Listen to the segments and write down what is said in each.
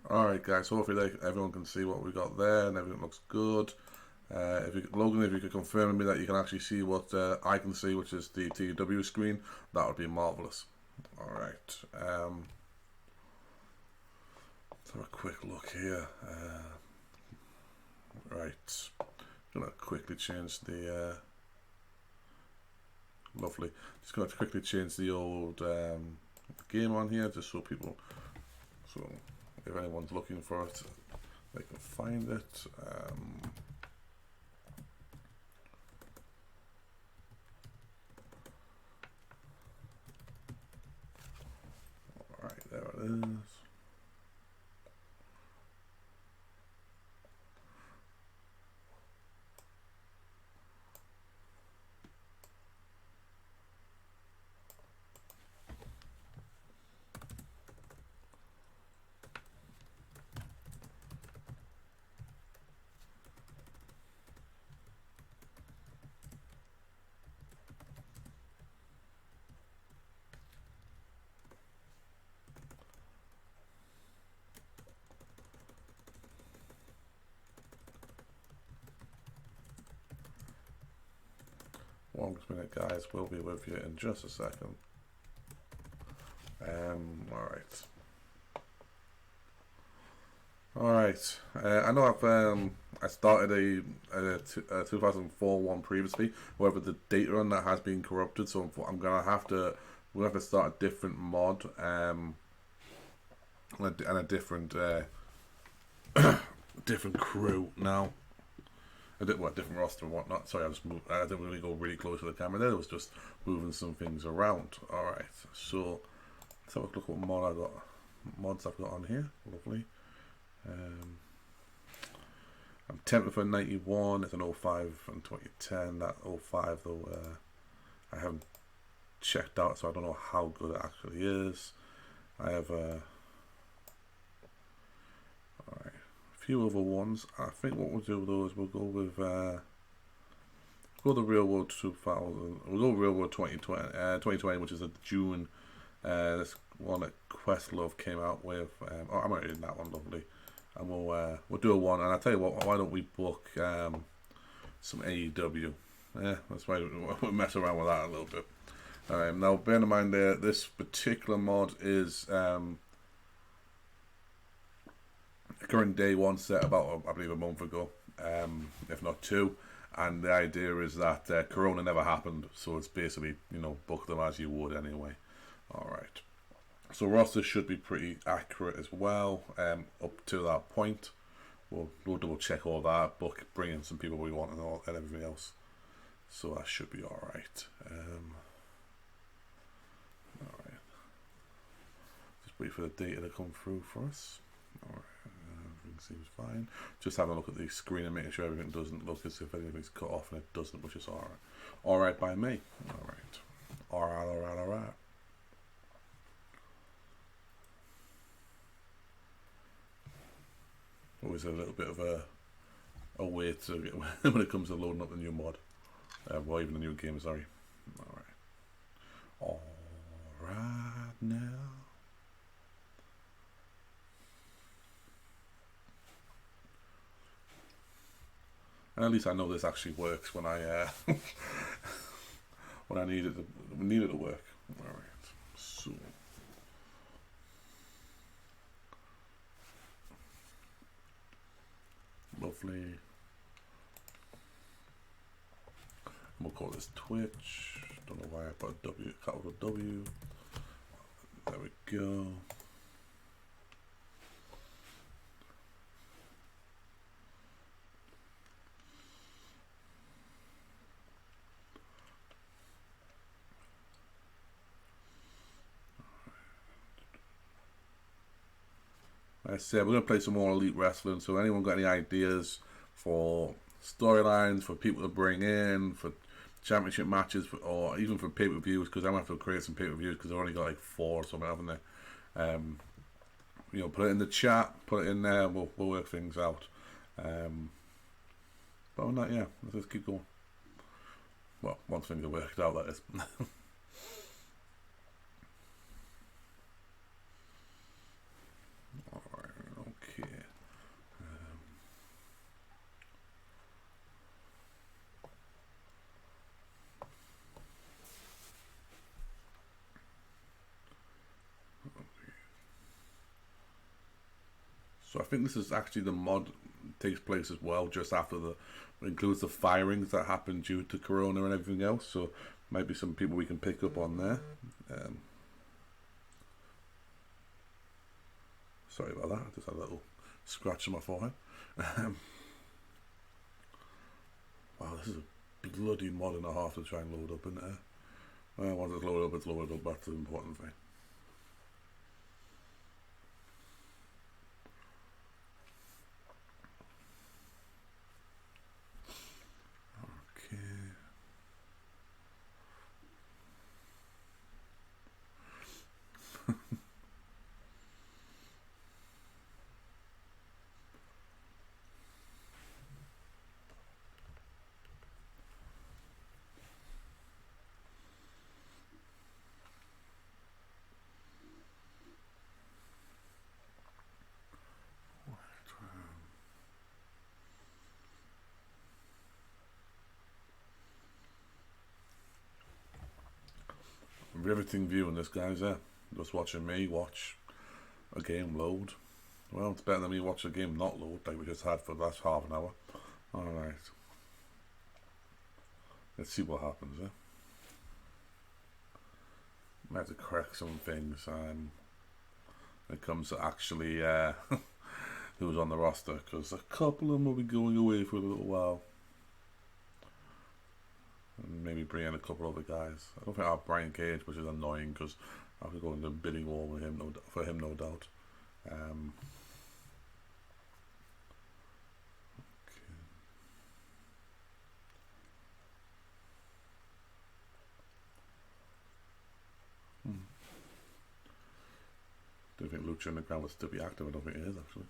Alright guys, hopefully everyone can see what we got there and everything looks good. Logan, if you could confirm with me that you can actually see what I can see, which is the TW screen, that would be marvellous. Alright, let's have a quick look here. Right, I'm going to quickly change the... lovely. Just going to quickly change the old game on here, just so people... So, if anyone's looking for it, they can find it. Alright, there it is. Longest minute guys, will be with you in just a second. Alright, I know I started a 2004 one previously. However, the data on that has been corrupted, so we're gonna have to start a different mod and a different different crew now. Different roster and whatnot. Sorry, I didn't really go really close to the camera there. I was just moving some things around. Alright, so let's have a look what mods I've got on here. Lovely. I'm tempted for 91. It's an 05 and 2010. That 05 though, I haven't checked out, so I don't know how good it actually is. I have alright, few other ones. I think what we'll do though is we'll go with the Real World 2000. We'll go Real World 2020, which is a June. This one that Questlove came out with. I'm already in that one, lovely. And we'll do a one. And I'll tell you what, why don't we book some AEW? Yeah, that's why we'll mess around with that a little bit. Now, bear in mind there, this particular mod is current day one set about, I believe, a month ago, if not two. And the idea is that Corona never happened, so it's basically, book them as you would anyway. Alright. So roster should be pretty accurate as well, up to that point. We'll double check all that, bring in some people we want and everything else. So that should be alright. Alright. Just wait for the data to come through for us. Alright. Everything seems fine. Just having a look at the screen and making sure everything doesn't look as if anything's cut off, and it doesn't, which is alright. Alright by me. Alright. Always a little bit of a wait to get when it comes to loading up the new mod. Or even the new game, sorry. Alright now. And at least I know this actually works when I when I need it to work. Alright. So lovely. We'll call this Twitch. Don't know why I put a W, capital W. There we go. Like I said, we're going to play some more Elite Wrestling, so anyone got any ideas for storylines, for people to bring in, for championship matches, or even for pay-per-views, because I'm going to have to create some pay-per-views, because I've only got like 4 or something, haven't they? Put it in the chat, put it in there, we'll work things out. But on that, yeah, let's just keep going. Well, once things are worked out, that is. So I think this is actually the mod takes place as well, just after includes the firings that happened due to Corona and everything else. So might be some people we can pick up on there. Sorry about that. I just had a little scratch on my forehead. Wow, this is a bloody mod and a half to try and load up in there. Well, once it's loaded up, it's loaded up. That's the important thing. Okay. Riveting viewing this, guys. Just watching me watch a game load. Well, it's better than me watch a game not load like we just had for the last half an hour. Alright. Let's see what happens, Might have to correct some things when it comes to actually who's on the roster, because a couple of them will be going away for a little while. And maybe bring in a couple other guys. I don't think I have Brian Cage, which is annoying because I have to go into a bidding war with him, no doubt. Okay. Don't think Lucha Underground will still be active. I don't think it is, actually.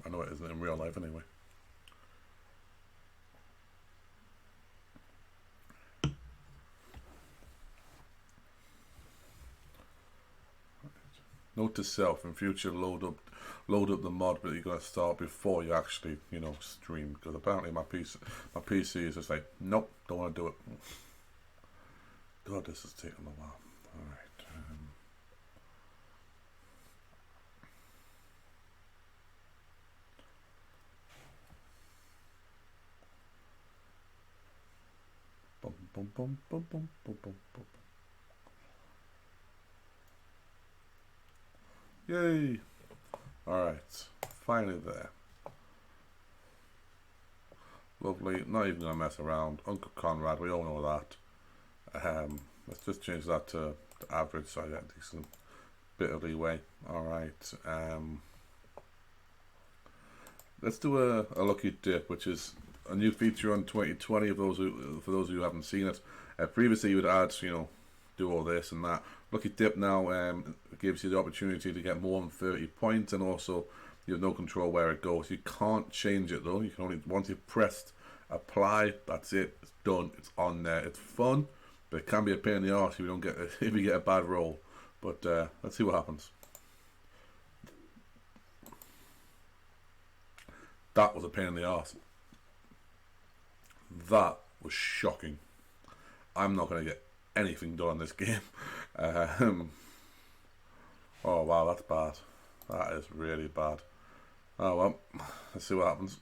I know it isn't in real life anyway. Note to self: in future, load up the mod, but you gotta start before you actually, stream. Because apparently my PC is just like, nope, don't want to do it. God, this is taking a while. All right. Bum bum bum bum bum bum bum bum. Yay! Alright, finally there. Lovely, not even gonna mess around. Uncle Conrad, we all know that. Let's just change that to average so I get a decent bit of leeway. Alright, let's do a lucky dip, which is a new feature on 2020 for those who haven't seen it. Previously you would add, do all this and that. Lucky dip now gives you the opportunity to get more than 30 points, and also you have no control where it goes. You can't change it though. You can only, once you've pressed apply, that's it. It's done. It's on there. It's fun, but it can be a pain in the arse if you don't get if you get a bad roll. But let's see what happens. That was a pain in the arse. That was shocking. I'm not going to get anything done on this game. Oh wow, that's bad. That is really bad. Oh well, let's see what happens.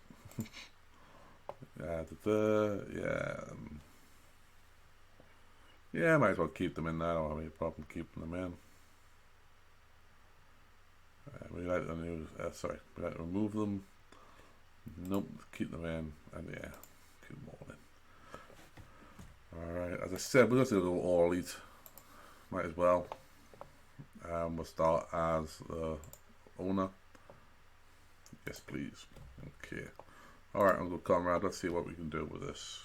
Yeah, might as well keep them in there. I don't have any problem keeping them in. We like to we like to remove them. Nope, keep them in, and yeah, keep them all in. Alright, as I said, we're going to do all elite. Might as well. We'll start as the owner. Yes, please. Okay. Alright, Uncle Conrad, let's see what we can do with this.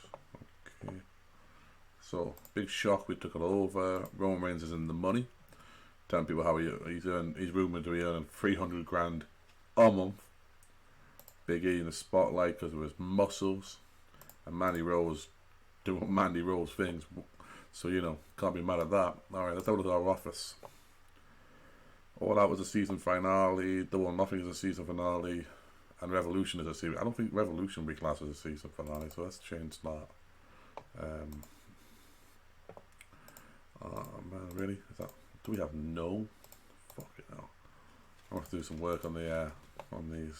Okay. So, big shock, we took it over. Roman Reigns is in the money. Telling people how he's rumored to be earning 300 grand a month. Big E in the spotlight because of his muscles. And Mandy Rose doing Mandy Rose things. So, can't be mad at that. Alright, let's have a look at our office. All Out was a season finale. Double or Nothing is a season finale. And Revolution is a season. I don't think Revolution reclass is a season finale, so let's change that. Oh man, really? Do we have no? Fuck it now. I'll have to do some work on the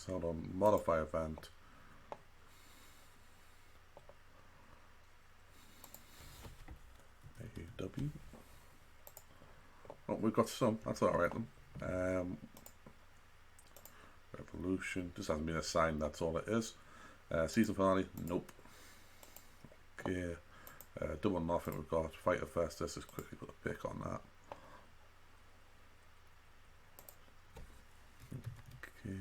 hold on, modify event. AEW. Oh, we've got some. That's alright then. Revolution. Just hasn't been assigned, that's all it is. Season finale. Nope. Okay. Double Nothing, we've got Fighter Fest. Let's just quickly put a pick on that. Okay.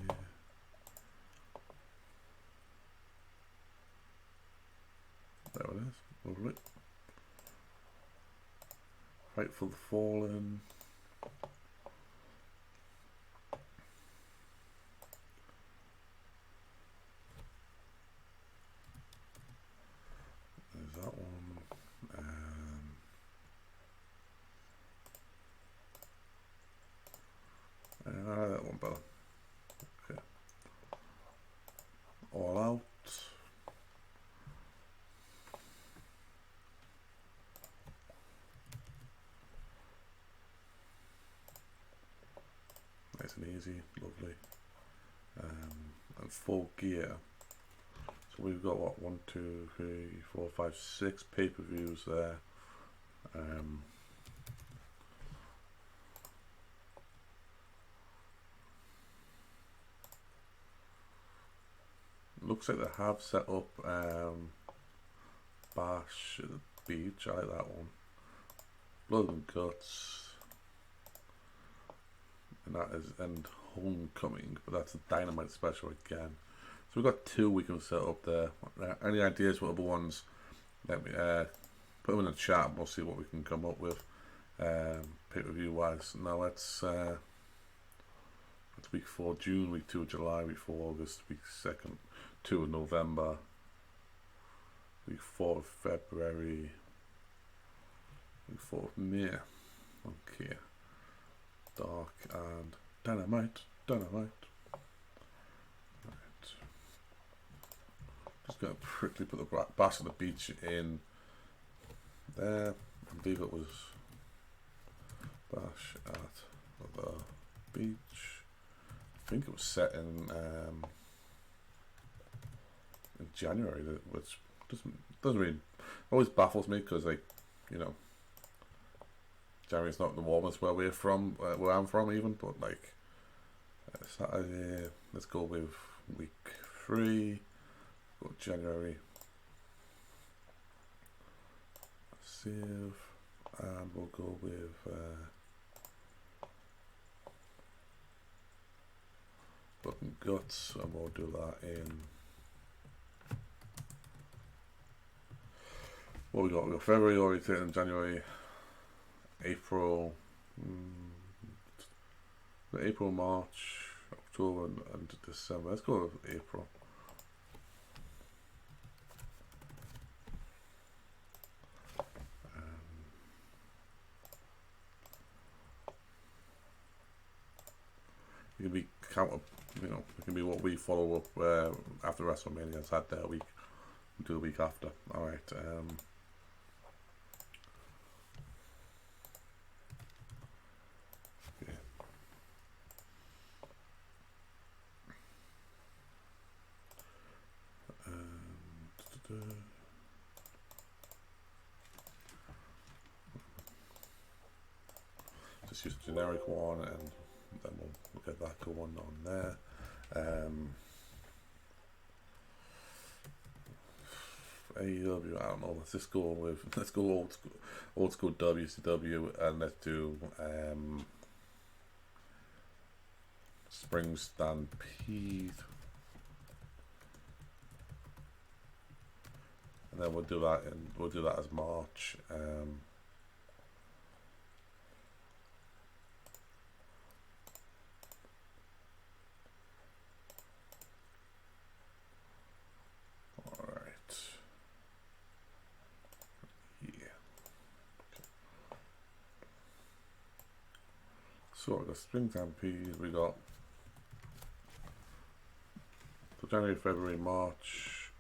There it is. Lovely. Fight for the Fallen. There's that one. That one better. Okay. All Out. Nice and easy, lovely. And Full Gear. So we've got what, 1, 2, 3, 4, 5, 6 pay-per-views there. Looks like they have set up Bash at the Beach. I like that one. Blood and Guts. And that is Homecoming, but that's a Dynamite special again. So we've got 2 we can set up there. Any ideas for other ones? Let me put them in the chat and we'll see what we can come up with pay-per-view wise. Now it's week 4 June, week 2 July, week 4 August, week 2 November, week 4 February, week 4 May. Okay. Dark and Dynamite. Just going to quickly put the Bash at the Beach in there. I believe it was Bash at the Beach. I think it was set in January, which doesn't really always baffles me because, like, you know, January's not the warmest where we're from, where I'm from even, but like Saturday, let's go with week 3. Go January, save, and we'll go with Blood and Guts, and we'll do that in what we got. We got February, already January, April, April, March, October, and December. Let's go with April. It can be counter, you know, it can be what we follow up after WrestleMania's had their week. We do the week after. All right. Just use a generic one, and then we'll get that going on there. AEW, I don't know. Let's go old school WCW, and let's do Spring Stampede, and then we'll do that as March. So the Spring Stampede, we got so January, February, March,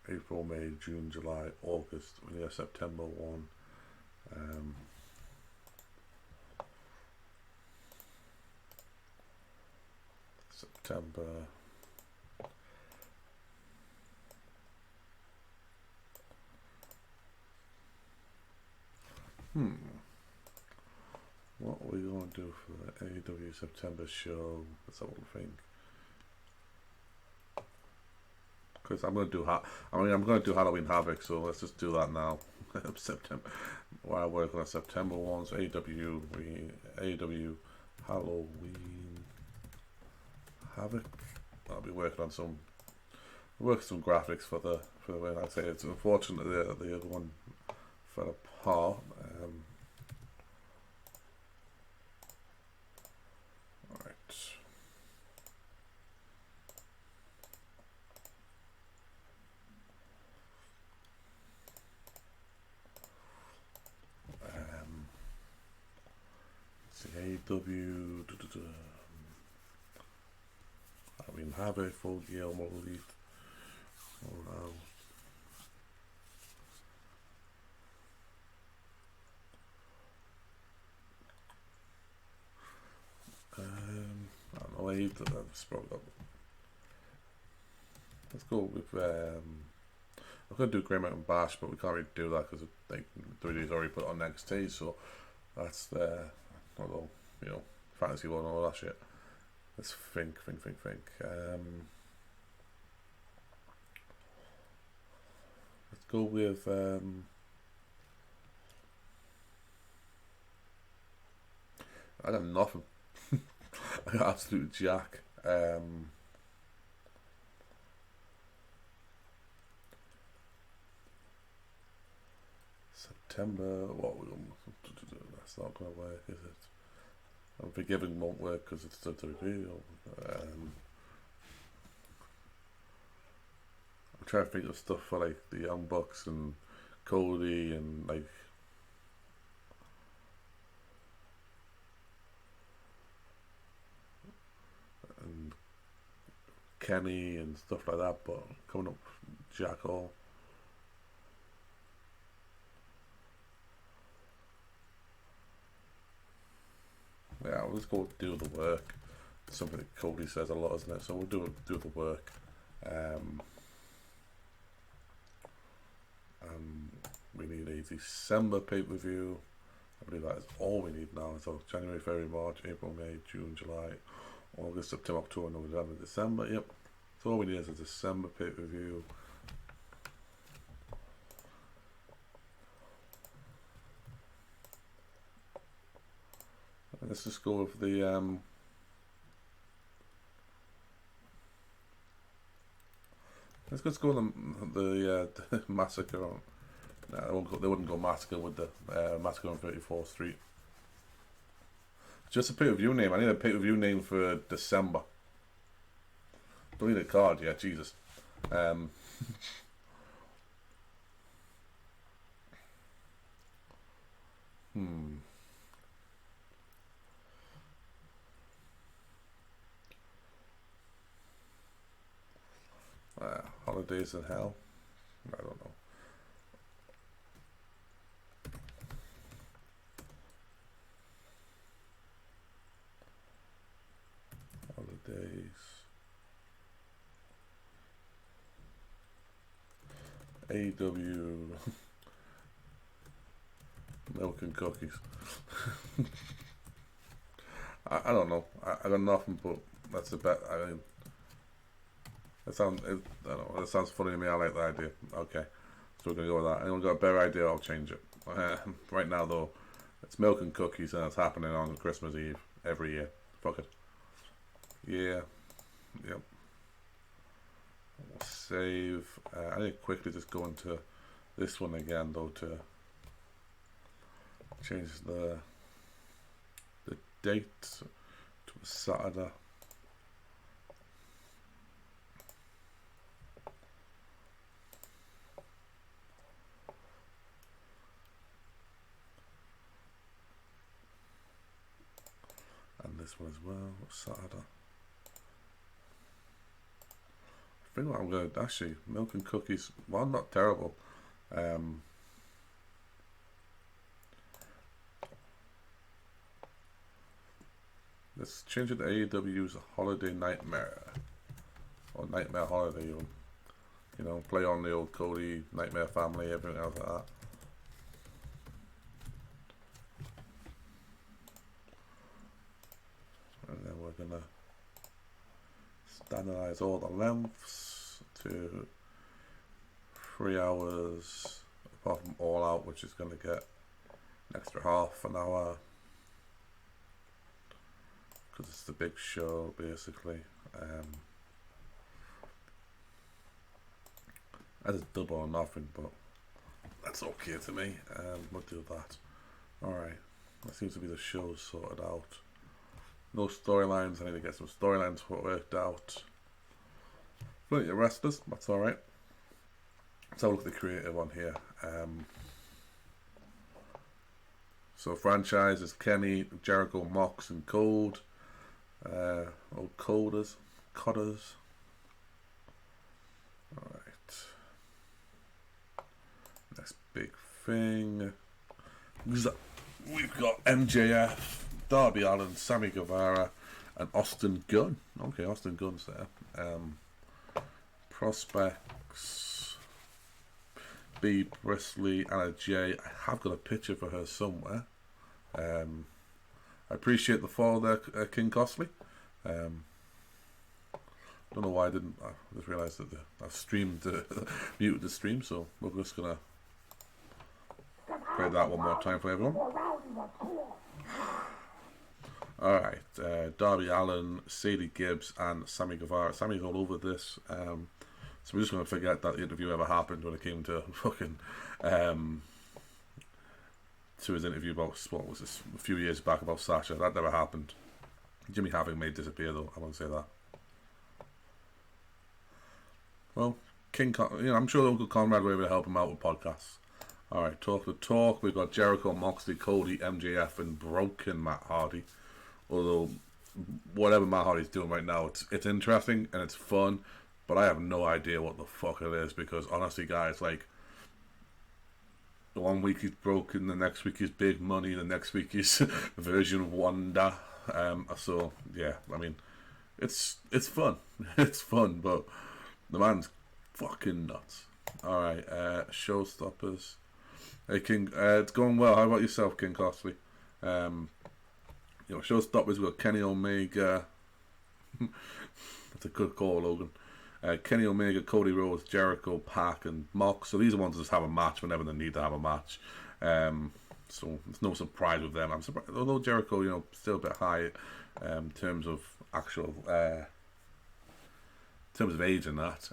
April, May, June, July, August. We have September 1. September. What are we going to do for the AEW September show? Let's have a think. Because I'm going to do I'm going to do Halloween Havoc, so let's just do that now. September. While I work on September ones, AEW Halloween Havoc. I'll be working on some graphics for the win. I'd say it's unfortunate the other one fell apart. AEW. I mean, have a full Guillermo lead. Oh no. I don't know. Let's go with. I'm gonna do Grey Mountain Bash, but we can't really do that because like 3D's already put on NXT, so that's the. Although, you know, fantasy one and all that shit. Let's think. Let's go with I got nothing. I got absolute jack. September. What we that's not gonna work, is it? Unforgiving won't work because it's the reveal. I'm trying to think of stuff for like the Young Bucks and Cody and like and Kenny and stuff like that, but coming up Jack Hall. Yeah, we'll just go do the work. It's something that Cody says a lot, isn't it? So we'll do the work. And we need a December pay-per-view. I believe that is all we need now. So January, February, March, April, May, June, July, August, September, October, November, December. Yep. So all we need is a December pay-per-view. Let's just go with the let's just go with the massacre on. No, they wouldn't go massacre with the massacre on 34th Street. Just a pay-per-view name. I need a pay-per-view name for December. Don't need a card yet, Jesus. Holidays in Hell. I don't know. Holidays. AEW. Milk and cookies. I don't know. I got nothing, but that's the bet. I mean, I don't know. That sounds funny to me. I like the idea. Okay, so we're gonna go with that. Anyone got a better idea? I'll change it. Right now, though, it's milk and cookies, and it's happening on Christmas Eve every year. Fuck it. Yeah. Yep. We'll save. I need to quickly just go into this one again, though, to change the date to a Saturday. And this one as well, Saturday. I think what I'm going to actually milk and cookies. Well, not terrible. Let's change it to AEW's Holiday Nightmare. Or Nightmare Holiday, you know, play on the old Cody, Nightmare Family, everything else like that. And then we're gonna standardize all the lengths to 3 hours, apart from All Out, which is gonna get an extra half an hour because it's the big show basically. That is double or nothing, but that's okay to me. We'll do that. Alright, that seems to be the show sorted out. No storylines, I need to get some storylines worked out. Plenty of wrestlers, that's alright. Let's have a look at the creative on here. So franchise is Kenny, Jericho, Mox, and Cold. Old Codders. Alright. Next big thing. We've got MJF, Darby Allin, Sammy Guevara, and Austin Gunn. Okay, Austin Gunn's there. Prospects. B. Presley, Anna J. I have got a picture for her somewhere. I appreciate the follow there, King Costly. Don't know why I didn't. I just realised that I've streamed, muted the stream, so we're just gonna play that one more time for everyone. Alright, Darby Allin, Sadie Gibbs, and Sammy Guevara. Sammy's all over this. So we're just going to forget that the interview ever happened when it came to fucking to his interview about, what was this, a few years back about Sasha. That never happened. Jimmy Havoc may disappear though, I won't say that. Well, I'm sure Uncle Conrad will be able to help him out with podcasts. Alright, talk the talk. We've got Jericho, Moxley, Cody, MJF, and Broken Matt Hardy. Although, whatever Matt Hardy's doing right now, it's interesting and it's fun, but I have no idea what the fuck it is, because honestly, guys, like, the 1 week he's broken, the next week he's big money, the next week he's version Wonder. So yeah, I mean, it's fun. It's fun, but the man's fucking nuts. Alright, showstoppers. Hey King, it's going well. How about yourself, King Costly? Showstoppers, we've got Kenny Omega. That's a good call, Logan. Kenny Omega, Cody Rhodes, Jericho, Pac, and Mox. So these are ones that just have a match whenever they need to have a match. So there's no surprise with them. I'm surprised, although Jericho, still a bit high in terms of actual, in terms of age and that.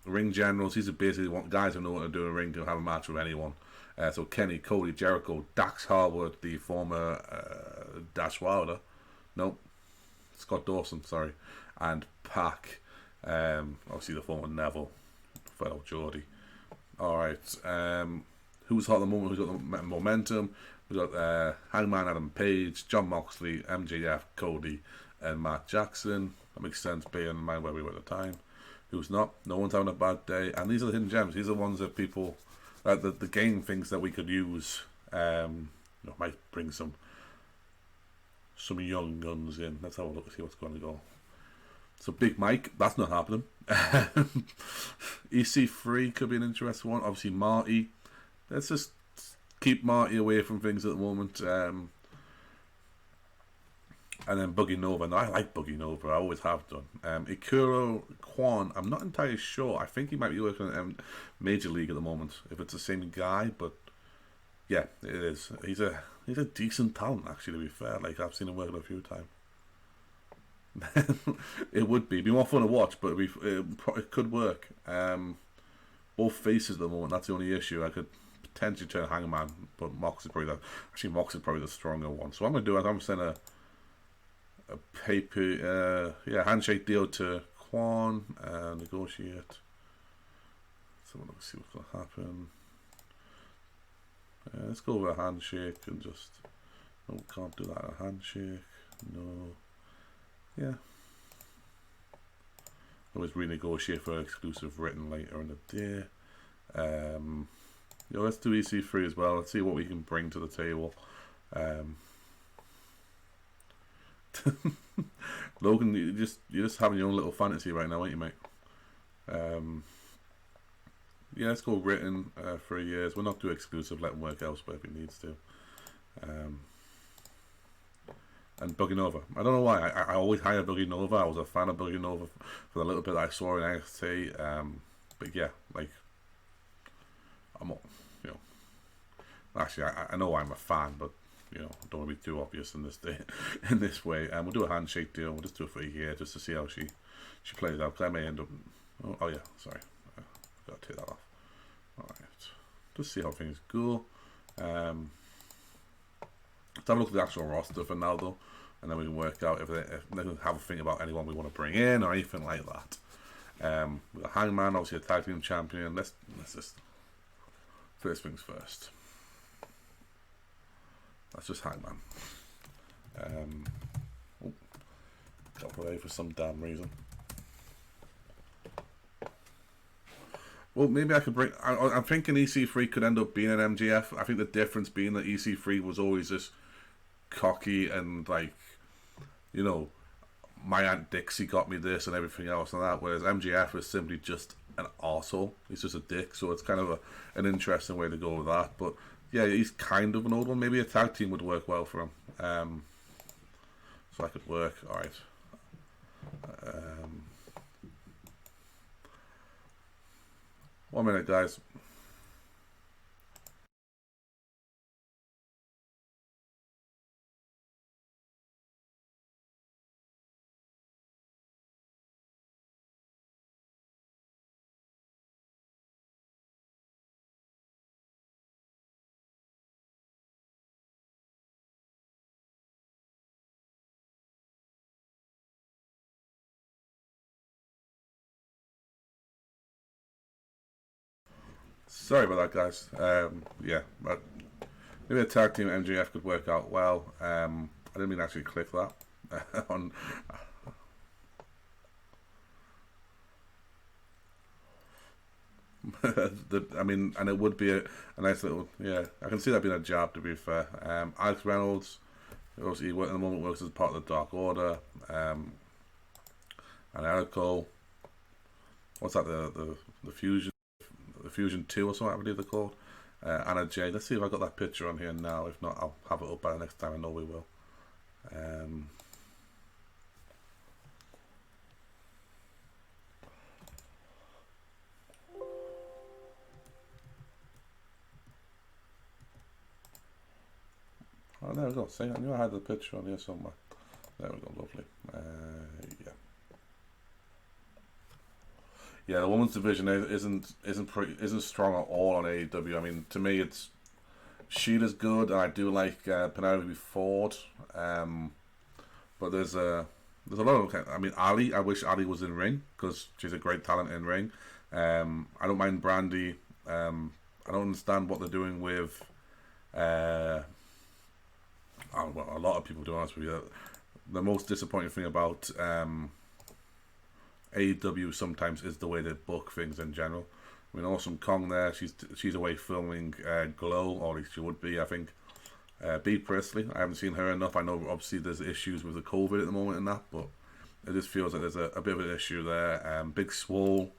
Ring generals, these are basically guys who know what to do in a ring, to have a match with anyone. So Kenny, Cody, Jericho, Dax Harwood, the former Dash Wilder, Scott Dawson, sorry, and Pac, obviously the former Neville, fellow Geordie. Alright, who's hot at the moment, who's got the momentum? We've got Hangman Adam Page, John Moxley, MJF, Cody, and Matt Jackson. That makes sense, being in mind where we were at the time. Who's not? No one's having a bad day. And these are the hidden gems. These are the ones that people, the game thinks that we could use. Might bring some young guns in. Let's have a look and see what's going to go. So Big Mike, that's not happening. EC3 could be an interesting one. Obviously Marty. Let's just keep Marty away from things at the moment. And then Boogie Nova. Now, I like Boogie Nova. I always have done. Ikuro Kwan. I'm not entirely sure. I think he might be working at Major League at the moment. If it's the same guy, but yeah, it is. He's a decent talent, actually. To be fair, like I've seen him working a few times. It would be more fun to watch, but it could work. Both faces at the moment. That's the only issue. I could potentially turn Hangman, but Mox is probably the stronger one. So what I'm gonna do is I'm send a handshake deal to Quan and negotiate. So let's see what's gonna happen. Let's go with a handshake and just can't do that. A handshake, no. Yeah. Always renegotiate for exclusive written later in the day. Let's do EC3 as well. Let's see what we can bring to the table. Logan, you're just having your own little fantasy right now, aren't you, mate? Um, yeah, let's go written 3 years. We'll not do exclusive. Let him work elsewhere if he needs to. Um, and Boogie Nova. I don't know why. I always hire Boogie Nova. I was a fan of Boogie Nova for the little bit I saw in NXT. But yeah, like I'm, you know, actually I know I'm a fan, but you know, don't want to be too obvious in this day, in this way. We'll do a handshake deal. We'll just do it for a year just to see how she plays out. Cause I may end up. Oh yeah, sorry, gotta take that off. All right, just see how things go. Let's have a look at the actual roster for now, though, and then we can work out if they have a think about anyone we want to bring in or anything like that. We've got Hangman, obviously a tag team champion. Let's just first things first. That's just Hangman. Got away for some damn reason. Well, maybe I could bring. I'm thinking EC3 could end up being an MGF. I think the difference being that EC3 was always this cocky and like, you know, my Aunt Dixie got me this and everything else and that. Whereas MGF is simply just an arsehole. He's just a dick. So it's kind of an interesting way to go with that. But yeah, he's kind of an old one. Maybe a tag team would work well for him. So that could work. All right. One minute, guys. Sorry about that, guys. Yeah, but maybe a tag team MJF could work out well. I didn't mean to actually click that. On I mean, and it would be a nice little, yeah. I can see that being a jab. To be fair, Alex Reynolds, obviously, at the moment works as part of the Dark Order. And Eric Cole. What's that? The Fusion, the Fusion 2 or something, I believe they're called. Anna Jay. Let's see if I got that picture on here now. If not, I'll have it up by the next time. I know we will. Oh, there we go. See, I knew I had the picture on here somewhere. There we go. Lovely. Yeah. Yeah, the women's division isn't strong at all on AEW. I mean, to me, it's Sheeta's good, and I do like Penelope Ford. But there's a lot of. I mean, Ali. I wish Ali was in ring because she's a great talent in ring. I don't mind Brandy. I don't understand what they're doing with. Well, a lot of people, to be honest with you, the most disappointing thing about AEW sometimes is the way they book things in general. I mean, Awesome Kong there, she's away filming Glow, or at least she would be, I think. Bea Priestley, I haven't seen her enough. I know obviously there's issues with the COVID at the moment and that, but it just feels like there's a bit of an issue there. Big Swole,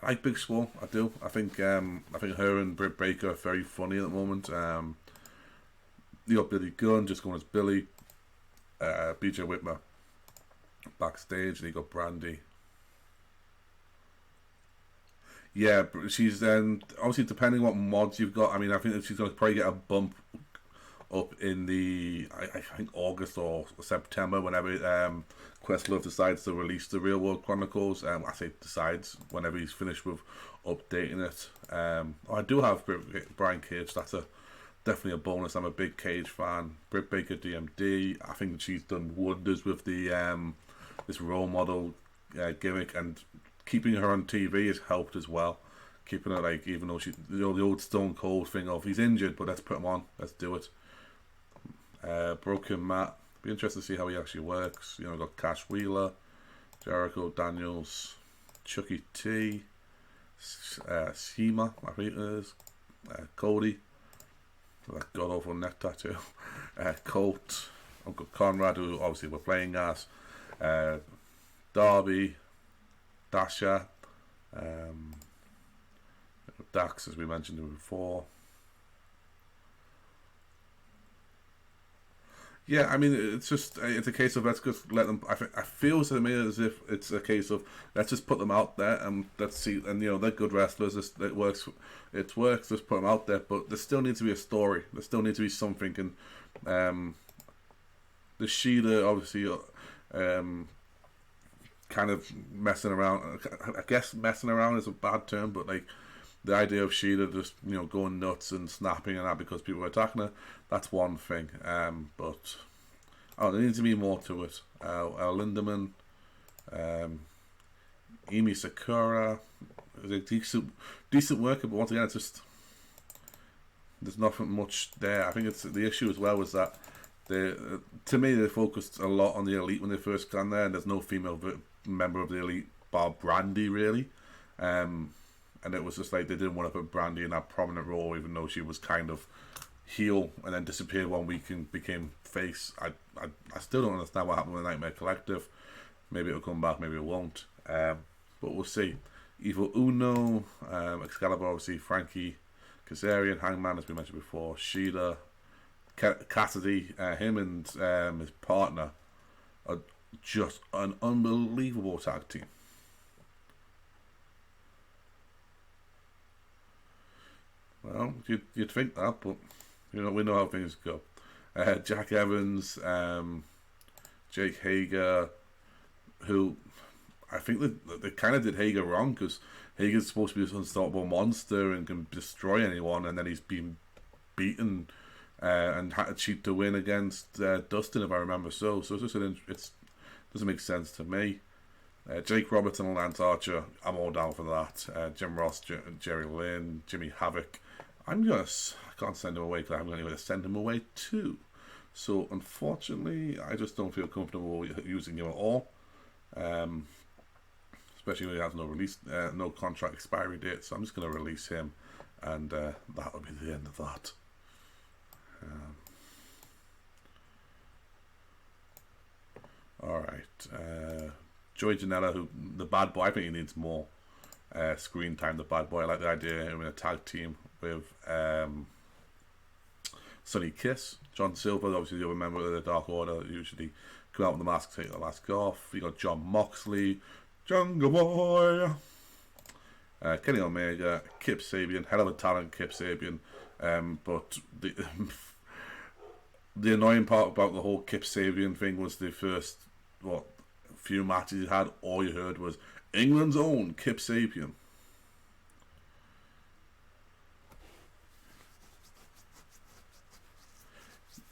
I like Big Swole, I do. I think her and Britt Baker are very funny at the moment. You got Billy Gunn just going as Billy. BJ Whitmer backstage, and you got Brandy. Yeah, she's obviously depending what mods you've got. I mean, I think that she's going to probably get a bump up in the I think August or September whenever Questlove decides to release the Real World Chronicles. I say decides whenever he's finished with updating it. I do have Brian Cage. That's definitely a bonus. I'm a big Cage fan. Britt Baker DMD. I think she's done wonders with the this role model gimmick, and keeping her on TV has helped as well. Keeping her like, even though the old Stone Cold thing of he's injured, but let's put him on. Let's do it. Broken Matt. Be interested to see how he actually works. You know, we've got Cash Wheeler, Jericho Daniels, Chucky T, Shima, I think it is, Cody. That god awful neck tattoo. Colt. Uncle Conrad, who obviously we're playing as, Darby, Dasha, Dax, as we mentioned before. Yeah, I mean, it's a case of let's just let them. I feel to me as if it's a case of let's just put them out there and let's see. And they're good wrestlers. It works. It works. Just put them out there. But there still needs to be a story. There still needs to be something. And the Sheila obviously, kind of messing around. I guess messing around is a bad term, but like the idea of Sheila just going nuts and snapping and that because people are attacking her, that's one thing. But there needs to be more to it. Lindemann, Emi Sakura is a decent worker, but once again, it's just there's nothing much there. I think it's the issue as well was that to me they focused a lot on the Elite when they first got there, and there's no female member of the Elite bar Brandy really. And it was just like they didn't want to put Brandy in that prominent role, even though she was kind of heel and then disappeared 1 week and became face. I still don't understand what happened with the Nightmare Collective. Maybe it'll come back, maybe it won't. But we'll see. Evil Uno, Excalibur, obviously, Frankie Kazarian, Hangman, as we mentioned before, Sheila, Cassidy, him and his partner are just an unbelievable tag team. Well, you'd think that, but we know how things go. Jack Evans, Jake Hager, who I think they kind of did Hager wrong because Hager's supposed to be this unstoppable monster and can destroy anyone, and then he's been beaten and had to cheat to win against Dustin, if I remember so. So it's just it doesn't make sense to me. Jake Robertson and Lance Archer, I'm all down for that. Jim Ross, Jerry Lynn, Jimmy Havoc. I can't send him away because I'm going to send him away too. So unfortunately, I just don't feel comfortable using him at all. Especially when he has no contract expiry date. So I'm just going to release him, and that'll be the end of that. All right. Joey Janela, who the bad boy, I think he needs more screen time. The bad boy, I like the idea of him in a tag team with Sonny Kiss. John Silver, obviously the other member of the Dark Order, usually come out with the mask, take the mask off. You got John Moxley, Jungle Boy, Kenny Omega, Kip Sabian, hell of a talent, Kip Sabian. But the annoying part about the whole Kip Sabian thing was the first few matches he had, all you heard was England's own Kip Sabian.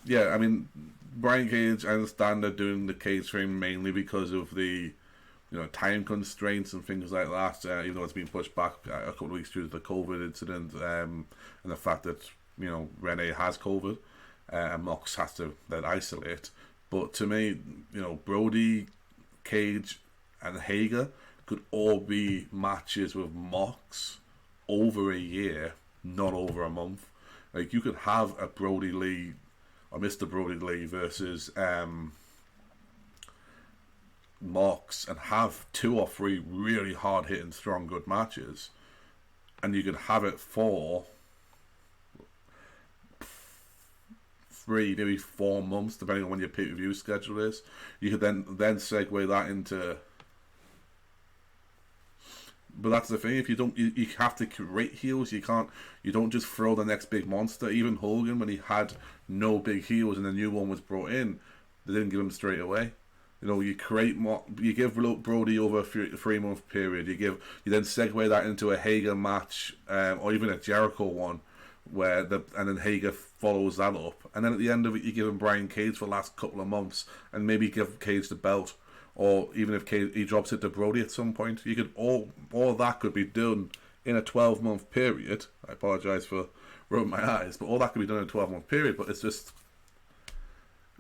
Yeah, I mean, Brian Cage, I understand they're doing the Cage frame mainly because of the time constraints and things like that, even though it's been pushed back a couple of weeks due to the COVID incident, and the fact that Renee has COVID and Mox has to then isolate. But to me, Brody, Cage and Hager could all be matches with Mox over a year, not over a month. Like, you could have a Brody Lee or Mr. Brody Lee versus Mox and have 2 or 3 really hard hitting, strong, good matches, and you could have it for 3, maybe 4 months, depending on when your pay-per-view schedule is. You could then segue that into. But that's the thing. If you don't, you have to create heels. You don't just throw the next big monster. Even Hogan, when he had no big heels and a new one was brought in, they didn't give him straight away. You create more. You give Brody over a 3-month period. You then segue that into a Hager match, or even a Jericho one, and then Hager follows that up, and then at the end of it, you give him Brian Cage for the last couple of months, and maybe give Cage the belt. Or even if he drops it to Brody at some point, you could all that could be done in a 12-month period. I apologise for rubbing my eyes, but all that could be done in a 12-month period. But it's just,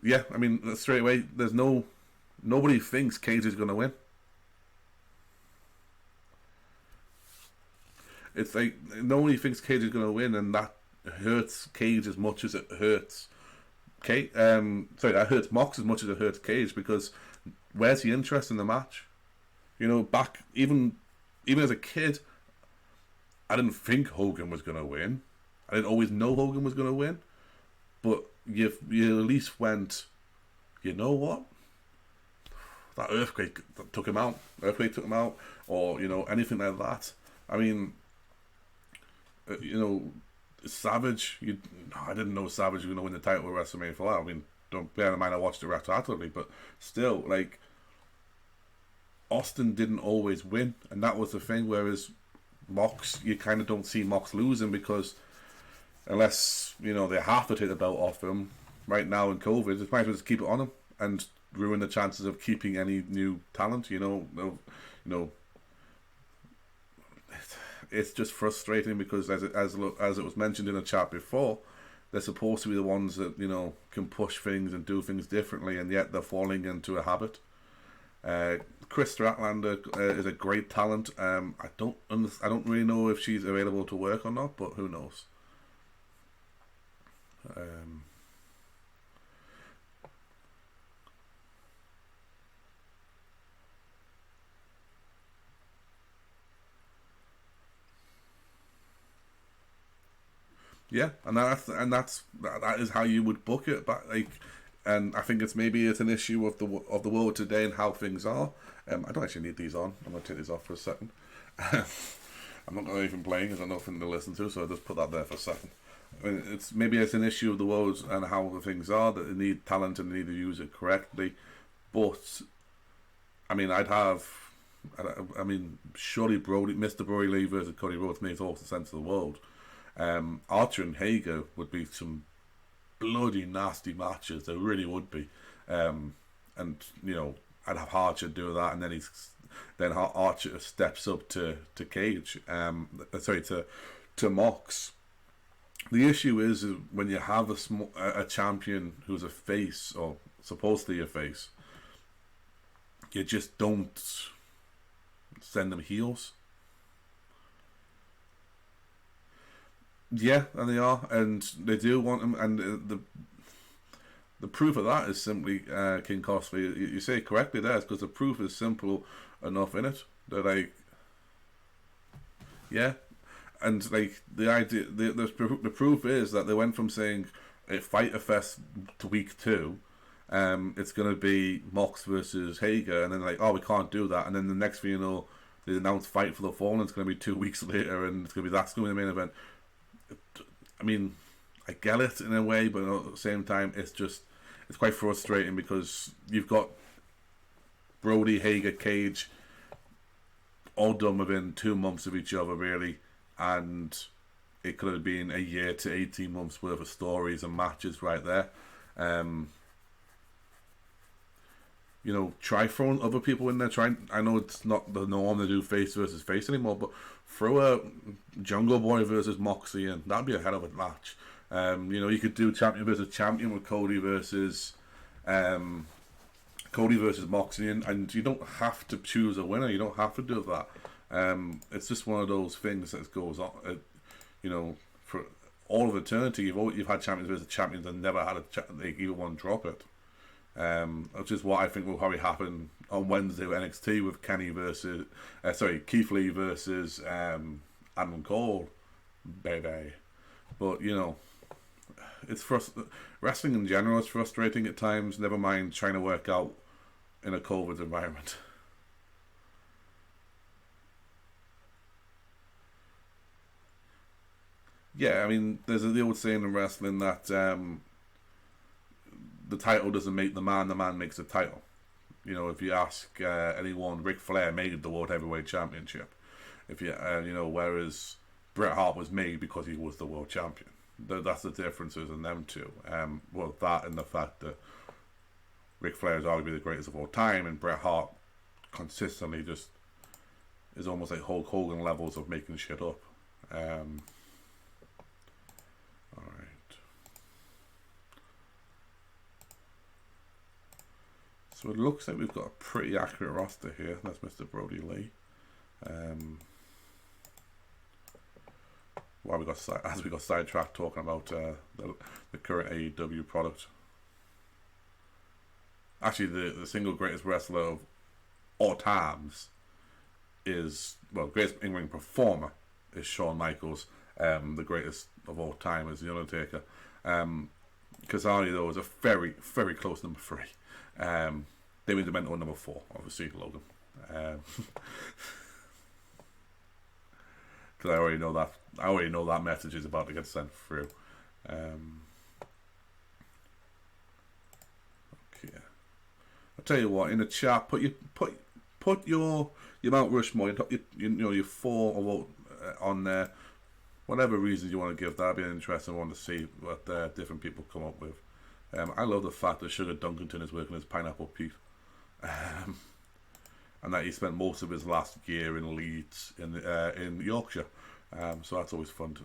yeah, I mean, straight away, nobody thinks Cage is going to win. It's like nobody thinks Cage is going to win, and that hurts Cage as much as it hurts that hurts Mox as much as it hurts Cage, because where's the interest in the match? You know, back even as a kid, I didn't think Hogan was gonna win. I didn't always know Hogan was gonna win, but you at least went, you know what? That earthquake took him out. Earthquake took him out, or you know, anything like that. I mean, you know, Savage. I didn't know Savage was going to win the title at WrestleMania for a while. I mean, don't bear in mind I watched it retroactively, but still, like, Austin didn't always win, and that was the thing. Whereas Mox, you kind of don't see Mox losing, because unless you know they have to take the belt off him right now in COVID, they might as well just keep it on him and ruin the chances of keeping any new talent. You know. It's just frustrating, because as it was mentioned in the chat before, they're supposed to be the ones that, you know, can push things and do things differently, and yet they're falling into a habit. Chris Stratlander is a great talent. I don't really know if she's available to work or not, but who knows. Yeah, and that is how you would book it. But like, and I think it's an issue of the world today and how things are. I don't actually need these on. I'm gonna take these off for a second. I'm not gonna even playing because I've nothing to listen to, so I'll just put that there for a second. I mean, it's an issue of the world and how the things are, that they need talent and they need to use it correctly. But I mean, surely Mr. Brody Lee versus Cody Rhodes makes all the sense of the world. Archer and Hager would be some bloody nasty matches. They really would be. And you know, I'd have Archer do that, and then Archer steps up to Cage. To Mox. The issue is when you have a champion who's a face, or supposedly a face, you just don't send them heels. Yeah, and they are, and they do want him, and the proof of that is simply King Cosplay. You say it correctly there, because the proof is simple enough in it that yeah, and like the idea, the proof is that they went from saying at Fighter Fest to week 2, it's gonna be Mox versus Hager, and then like, oh, we can't do that, and then the next thing you know, they announced Fight for the Fallen. It's gonna be 2 weeks later, and that's gonna be the main event. I mean, I get it in a way, but at the same time, it's quite frustrating, because you've got Brody, Hager, Cage all done within 2 months of each other, really, and it could have been a year to 18 months worth of stories and matches right there. You know, try throwing other people in there. I know it's not the norm to do face versus face anymore, but throw a Jungle Boy versus Moxie in. That'd be a hell of a match. You know, you could do champion versus champion with Cody versus Moxie, and you don't have to choose a winner. You don't have to do that. It's just one of those things that goes on. You know, for all of eternity, you've had champions versus champions and never had either one drop it. Which is what I think will probably happen on Wednesday with NXT, with Keith Lee versus Adam Cole, baby. But you know, it's wrestling in general is frustrating at times. Never mind trying to work out in a COVID environment. Yeah, I mean, there's the old saying in wrestling that the title doesn't make the man makes the title. You know, if you ask anyone, Ric Flair made the World Heavyweight Championship. If you whereas Bret Hart was made because he was the world champion. That's the differences in them two. Well, that and the fact that Ric Flair is arguably the greatest of all time, and Bret Hart consistently just is almost like Hulk Hogan levels of making shit up. So it looks like we've got a pretty accurate roster here. That's Mr. Brody Lee. We got sidetracked talking about the current AEW product. actually the single greatest wrestler of all times is, well, greatest in-ring performer is Shawn Michaels. The greatest of all time is The Undertaker. Kazani, though, is a very, very close number 3. Damien Demento, number 4, obviously, Logan. Because I already know that message is about to get sent through. Okay. I'll tell you what, in the chat, put your Mount Rushmore, your 4 on there. Whatever reasons you want to give, that'd be interesting. I want to see what different people come up with. I love the fact that Sugar Dunkerton is working as Pineapple Pete, and that he spent most of his last year in Leeds in Yorkshire. So that's always fun.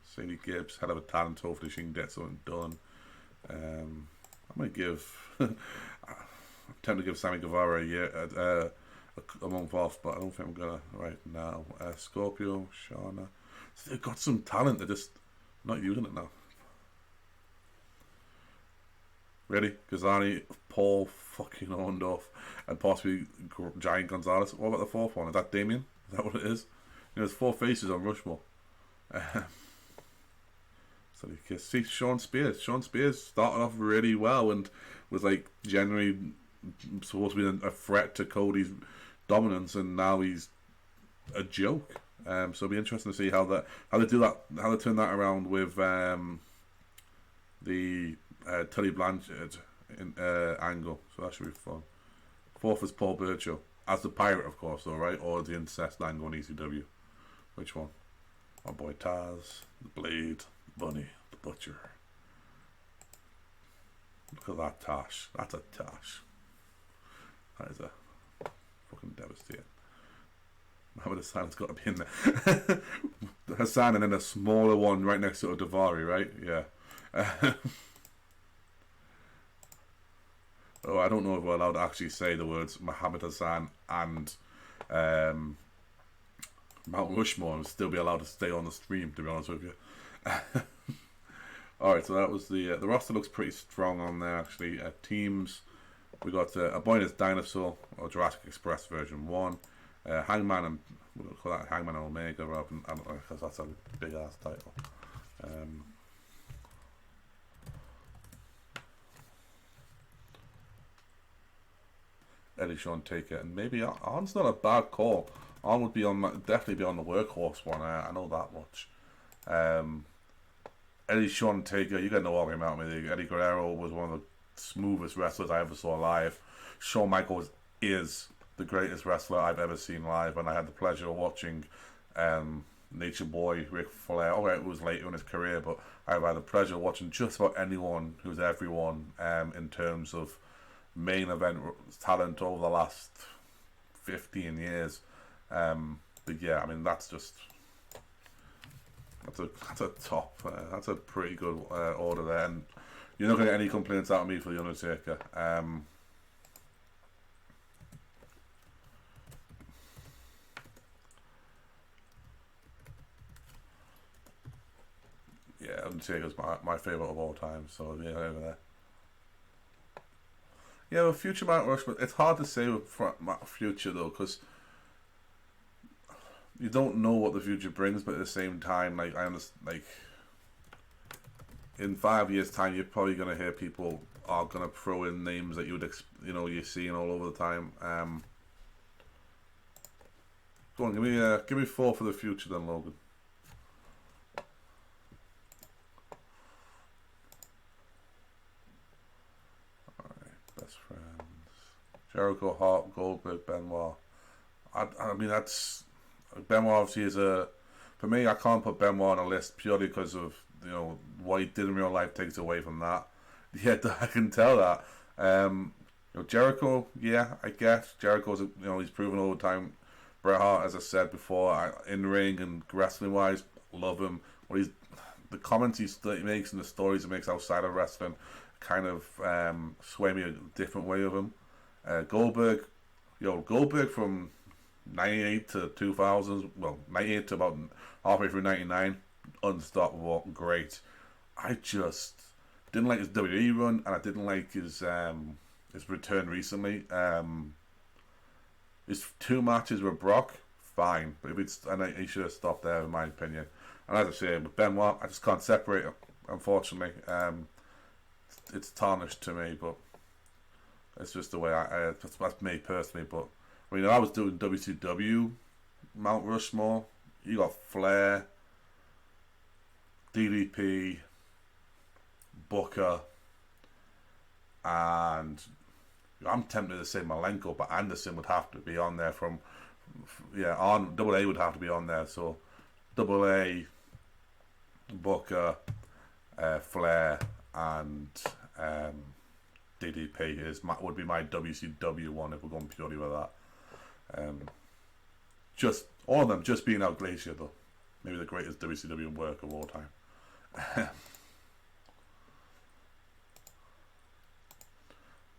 Sadie Gibbs, hell of a talent. Hopefully she can get something done. I'm gonna give. I'm tempted to give Sammy Guevara a month off, but I don't think I'm gonna right now. Scorpio, Shauna. They've got some talent, they're just not using it now. Ready? Kazani, Paul fucking Orndorff, and possibly Giant Gonzalez. What about the 4th one? Is that Damien? Is that what it is? There's 4 faces on Rushmore. So you can see Sean Spears. Sean Spears started off really well and was like generally supposed to be a threat to Cody's dominance, and now he's a joke. So it'll be interesting to see how they turn that around with the Tully Blanchard angle. So that should be fun. 4th is Paul Burchill as the pirate, of course, though, right? Or the incest angle on ECW. Which one? My boy Taz, the Blade, Bunny, the Butcher. Look at that Tash. That's a Tash. That is a fucking devastating. Mohammed Hassan's got to be in there. Hassan and then a smaller one right next to Davari, right? Yeah. Oh, I don't know if we're allowed to actually say the words Mohammed Hassan and Mount Rushmore and still be allowed to stay on the stream, to be honest with you. Alright, so that was the roster looks pretty strong on there, actually. Teams, we got a Boyness Dinosaur, or Jurassic Express version 1. Hangman and we'll call that Hangman and Omega rather than, because that's a big ass title. Eddie Sean Taker, and maybe Arn's not a bad call. Arn would definitely be on the workhorse one. I know that much. Eddie Sean Taker, you got no argument out with me. Eddie Guerrero was one of the smoothest wrestlers I ever saw live. Shawn Michaels is the greatest wrestler I've ever seen live, and I had the pleasure of watching Nature Boy, Ric Flair. Okay, it was later in his career, but I've had the pleasure of watching just about anyone who's everyone in terms of main event talent over the last 15 years. But yeah, I mean that's a top. That's a pretty good order there, and you're not going to get any complaints out of me for the Undertaker. Yeah, Undertaker's my favourite of all time, so yeah, over there. Yeah, with future Mount Rushmore, it's hard to say with future though, because you don't know what the future brings, but at the same time, like I understand, like in 5 years' time, you're probably gonna hear people are gonna throw in names that you're seeing all over the time. Go on, give me 4 for the future then, Logan. Best friends. Jericho, Hart, Goldberg, Benoit. I mean, that's Benoit obviously is for me, I can't put Benoit on a list purely because of what he did in real life takes away from that. Yeah, I can tell that. Jericho, yeah, I guess Jericho's he's proven all the time. Bret Hart, as I said before, in ring and wrestling wise, love him. The comments he makes and the stories he makes outside of wrestling kind of sway me a different way of him. Goldberg from 98 to 2000, well, 98 to about halfway through 99, unstoppable, great. I just didn't like his WWE run, and I didn't like his his return recently. His 2 matches with Brock, fine, but if it's he should have stopped there, in my opinion. And as I say, with Benoit, I just can't separate him. Unfortunately, it's tarnished to me, but it's just the way that's me personally. But I mean, I was doing WCW Mount Rushmore. You got Flair, DDP, Booker, and I'm tempted to say Malenko, but Anderson would have to be on there on Double A would have to be on there. So Double A, Booker, Flair, and DDP would be my WCW one if we're going purely with that. Just all of them just being out Glacier though, maybe the greatest WCW work of all time.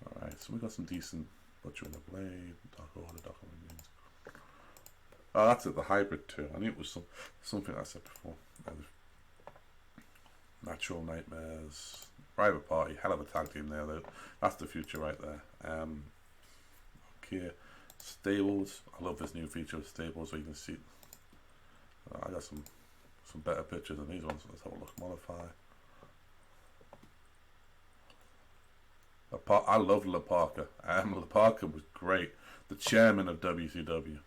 Alright, so we got some decent Butcher and the Blade, Dark Order, Dark Order. Oh, that's it, the hybrid too. I knew it was something I said before. Natural Nightmares, Private Party, hell of a tag team there though. That's the future right there. Okay, Stables. I love this new feature of Stables where you can see. I got some better pictures than these ones. Let's have a look. Modify. I love La Parka. La Parka was great. The chairman of WCW.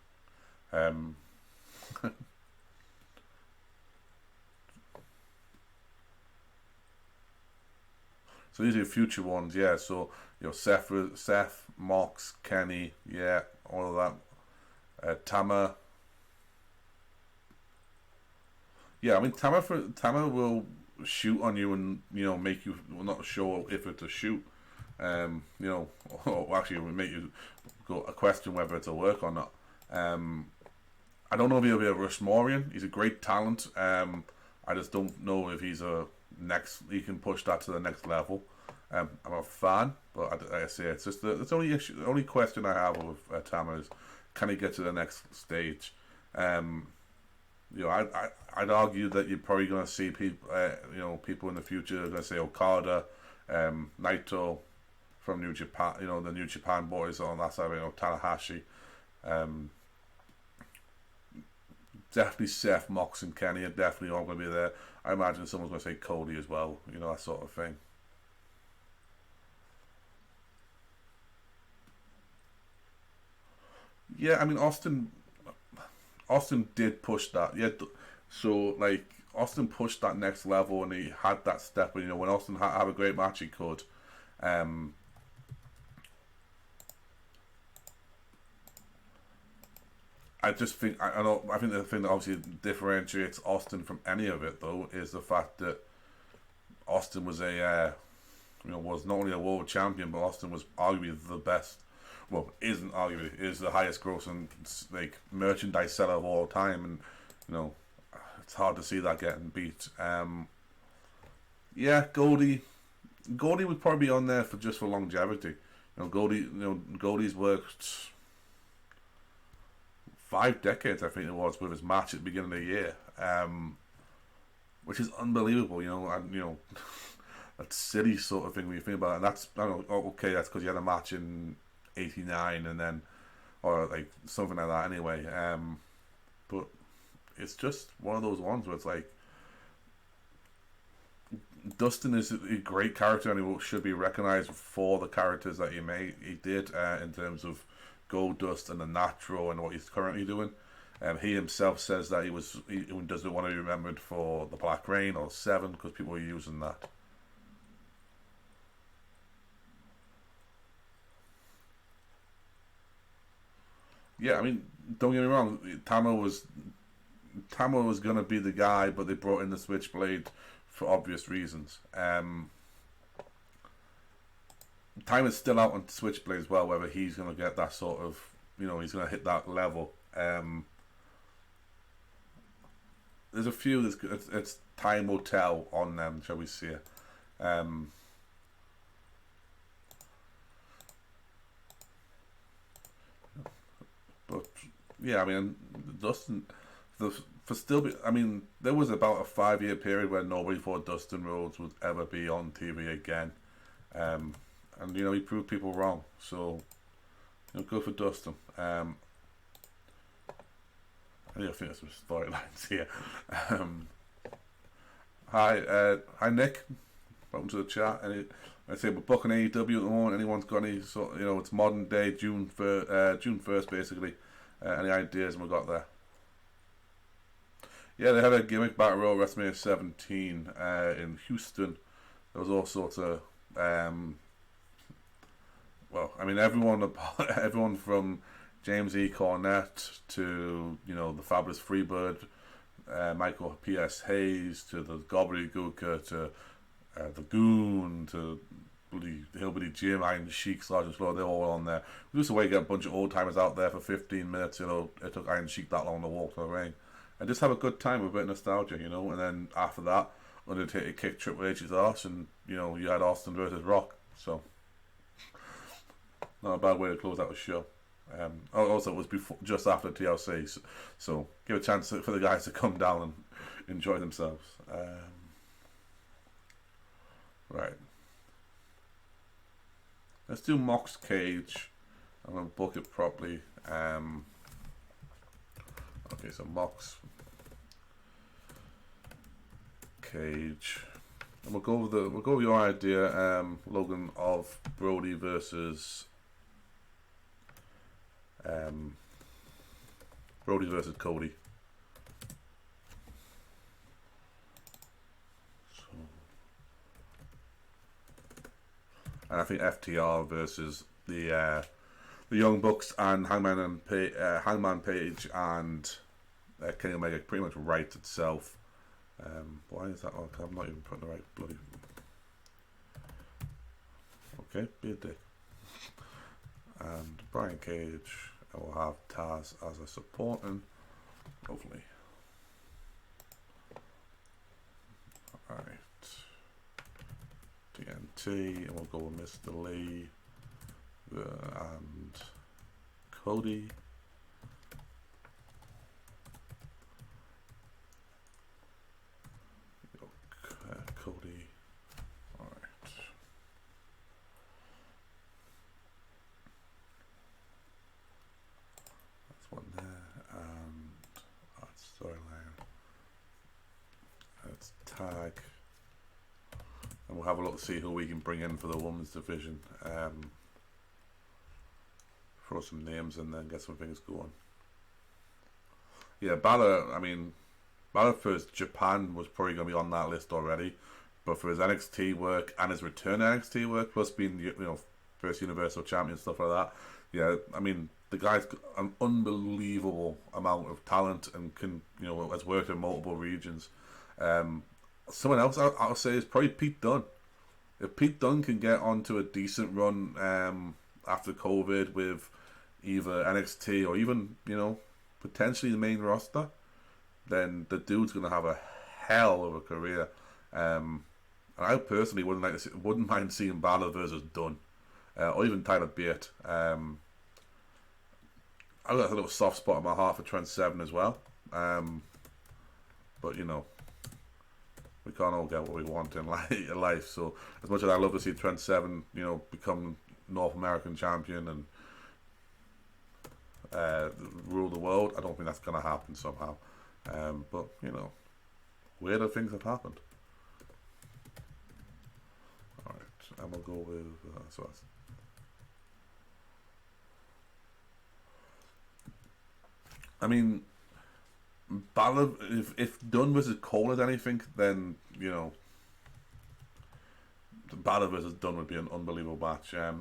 So these are your future ones, yeah. So Seth, Mox, Kenny, yeah, all of that. Tama. Yeah, I mean Tama will shoot on you and make you not sure if it's a shoot. Or actually it would make you go a question whether it's a work or not. I don't know if he'll be a Rushmorian. He's a great talent. I just don't know if he can push that to the next level. I'm a fan, but I say it's just the only question I have with Tama is, can he get to the next stage? I'd argue that you're probably going to see people in the future are going to say Okada, Naito from New Japan, the New Japan boys on that side, Tanahashi, definitely Seth, Mox, and Kenny are definitely all going to be there. I imagine someone's going to say Cody as well, that sort of thing. Yeah, I mean Austin did push that. Yeah, so like Austin pushed that next level, and he had that step. And when Austin have a great match, he could. I just think I think the thing that obviously differentiates Austin from any of it though is the fact that Austin was was not only a world champion, but Austin was arguably the best. Well, isn't arguably is the highest grossing merchandise seller of all time, and it's hard to see that getting beat. Yeah, Goldie would probably be on there for longevity. Goldie's worked 5 decades, I think it was, with his match at the beginning of the year, which is unbelievable. And that's silly sort of thing when you think about it. And that's okay. That's because you had a match in '89 and then, or like something like that. Anyway, but it's just one of those ones where it's like Dustin is a great character and he should be recognized for the characters that he did in terms of Goldust and the Natural and what he's currently doing. He himself says that he doesn't want to be remembered for the Black Rain or Seven because people are using that. Yeah, I mean, don't get me wrong. Tama was gonna be the guy, but they brought in the Switchblade for obvious reasons. Time is still out on Switchblade as well, whether he's going to get that sort of, he's going to hit that level. There's a few, it's time will tell on them, shall we say. But, yeah, I mean, Dustin, there was about a 5-year period where nobody thought Dustin Rhodes would ever be on TV again. and he proved people wrong. So good for Dustin. I think there's some storylines here. Hi Nick, welcome to the chat. I'd say we're booking AEW at the moment. Anyone's got any sort? It's modern day June 1st basically. Any ideas? We got there. Yeah, they had a gimmick battle royal WrestleMania 17 in Houston. There was all sorts of everyone from James E. Cornette to the Fabulous Freebird, Michael P.S. Hayes, to the Gobbledygooker, to the Goon, to the Hillbilly Jim, Iron Sheik, Sergeant Slaughter. They're all on there. We used to get a bunch of old timers out there for 15 minutes. It took Iron Sheik that long to walk to the ring, and just have a good time with a bit of nostalgia. And then after that, Undertaker kicked Triple H's ass, and you had Austin versus Rock. So not a bad way to close out the show. Also, it was just after TLC, so give a chance for the guys to come down and enjoy themselves. Right. Let's do Mox Cage. I'm going to book it properly. Okay, so Mox Cage. And we'll go with your idea, Logan, of Brody versus Cody. And I think FTR versus the Young Bucks and Hangman Page and Kenny Omega pretty much writes itself. Why is that? Oh, I'm not even putting the right bloody. Okay, be a dick. And Brian Cage, I will have Taz as a supporting, hopefully. Alright. TNT, and we'll go with Mr. Lee and Cody. Cody. Alright. That's one there, and that's storyline. That's tag. And we'll have a look to see who we can bring in for the women's division. Throw some names in there and get some things going. Yeah, Balor, Balor for his Japan was probably going to be on that list already. But for his NXT work and his return NXT work, plus being, first Universal Champion, stuff like that. Yeah, the guy's got an unbelievable amount of talent and has worked in multiple regions. Someone else I'll say is probably Pete Dunne. If Pete Dunne can get onto a decent run after COVID with either NXT or even, potentially the main roster, then the dude's going to have a hell of a career. And I personally wouldn't mind seeing Balor versus Dunne, or even Tyler Bate. I've got a little soft spot in my heart for Trent Seven as well. But we can't all get what we want in life. So as much as I love to see Trent Seven, become North American champion and rule the world, I don't think that's going to happen somehow. But weirder things have happened. All right, and we'll go with so that's. Balor, if Dunne versus Cole is anything, then Balor versus Dunne would be an unbelievable match. I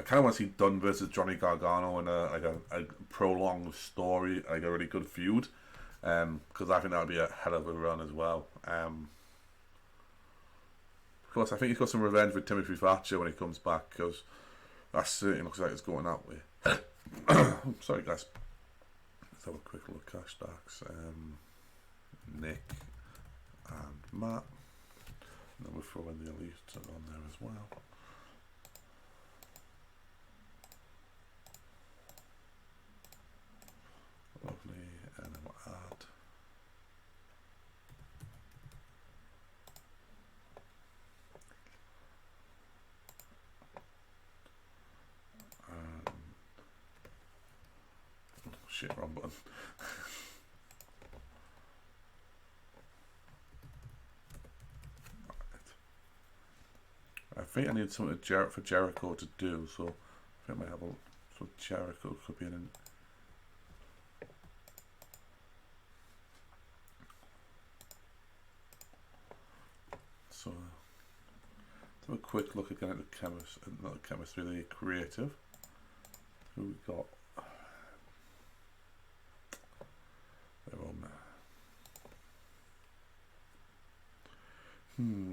kind of want to see Dunne versus Johnny Gargano in a prolonged story, like a really good feud, because I think that would be a hell of a run as well. Of course, I think he's got some revenge with Timothy Thatcher when he comes back, because that certainly looks like it's going that way. Sorry, guys. Let's have a quick look at cash stacks. Nick and Matt. And then we'll throw in the Elite on there as well. Lovely. And then we'll add. shit, wrong button. I think I need something for Jericho to do, so I think I might have a. So Jericho could be in. So let's have a quick look again at the not the chemistry, the creative. Who we got? They're on there.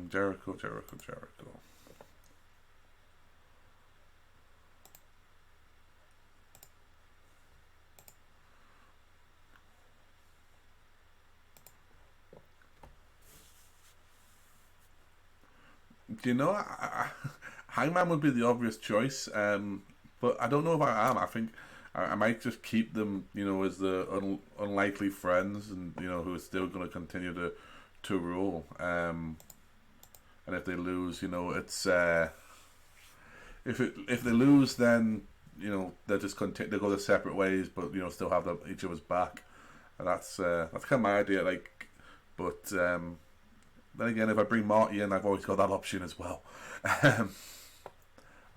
Jericho. Do you know, Hangman would be the obvious choice, but I don't know if I am. I think I might just keep them, as the unlikely friends, and who are still going to continue to rule. And if they lose, it's if they lose, then they'll just continue. They go their separate ways, but still have each other's back, and that's kind of my idea. But then again, if I bring Marty in, I've always got that option as well.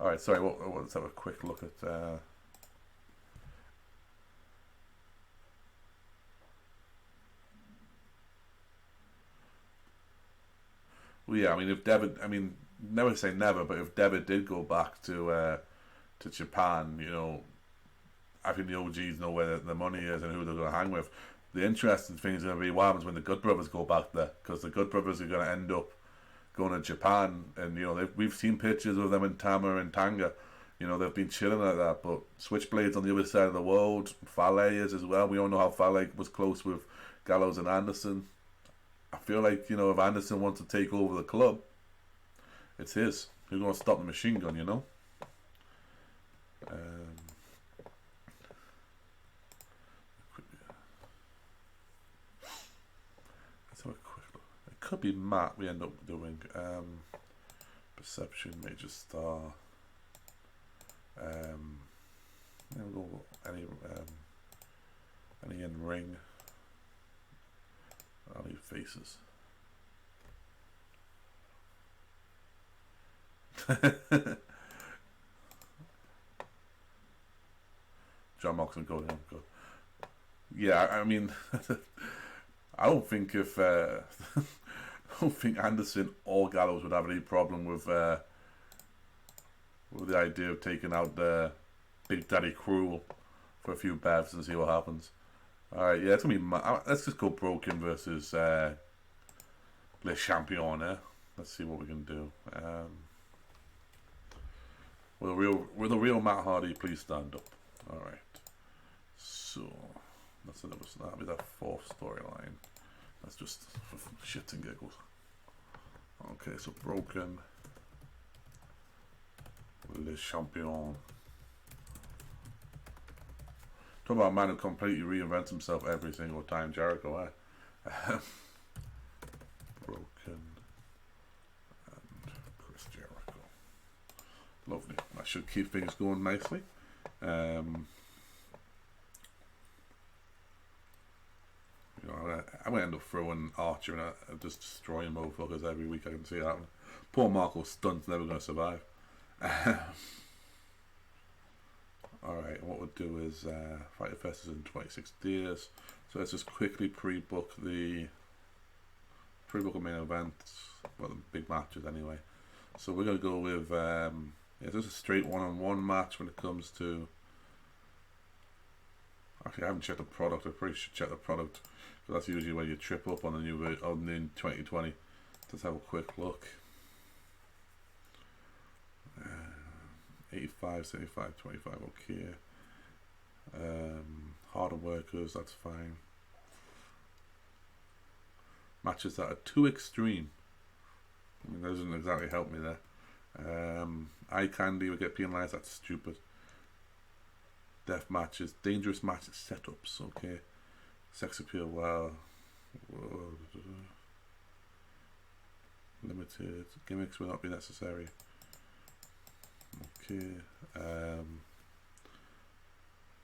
All right, sorry. Let's have a quick look at. Well, yeah, I mean, if David, never say never, but if David did go back to Japan, I think the OGs know where the money is and who they're going to hang with. The interesting thing is going to be what happens when the Good Brothers go back there, because the Good Brothers are going to end up going to Japan, and we've seen pictures of them in Tama and Tanga. They've been chilling like that, but Switchblade's on the other side of the world. Fale is as well. We all know how Fale was close with Gallows and Anderson. I feel like, if Anderson wants to take over the club, it's his. Who's going to stop the machine gun, Let's have a quick look. It could be Matt we end up doing. Perception, Major Star. We'll go any in ring. I'll need faces. John Moxley go down. Go. Yeah, I don't think if I don't think Anderson or Gallows would have any problem with the idea of taking out the Big Daddy Cruel for a few bevs and see what happens. Alright, yeah, it's gonna be. Let's just go Broken versus Le Champion. Let's see what we can do. Will the real Matt Hardy please stand up? Alright. So that'll be that fourth storyline. That's just for shits and giggles. Okay, so Broken. Le Champion. Talk about a man who completely reinvents himself every single time. Jericho, Broken and Chris Jericho. Lovely. That should keep things going nicely. I might end up throwing Archer and just destroying motherfuckers every week. I can see that. Poor Marco Stunt's never going to survive. Alright, what we'll do is Fighter Fest is in 26 days, so let's just quickly pre-book a main event, well, the big matches anyway. So we're going to go with just a straight one-on-one match when it comes to. Actually, I haven't checked the product. I probably should check the product, because that's usually where you trip up on the new in 2020. Let's have a quick look. 85, 75, 25, okay. Harder workers, that's fine. Matches that are too extreme. That doesn't exactly help me there. Eye candy will get penalised, that's stupid. Death matches, dangerous matches, setups, okay. Sex appeal, wow. Limited, gimmicks will not be necessary. Okay,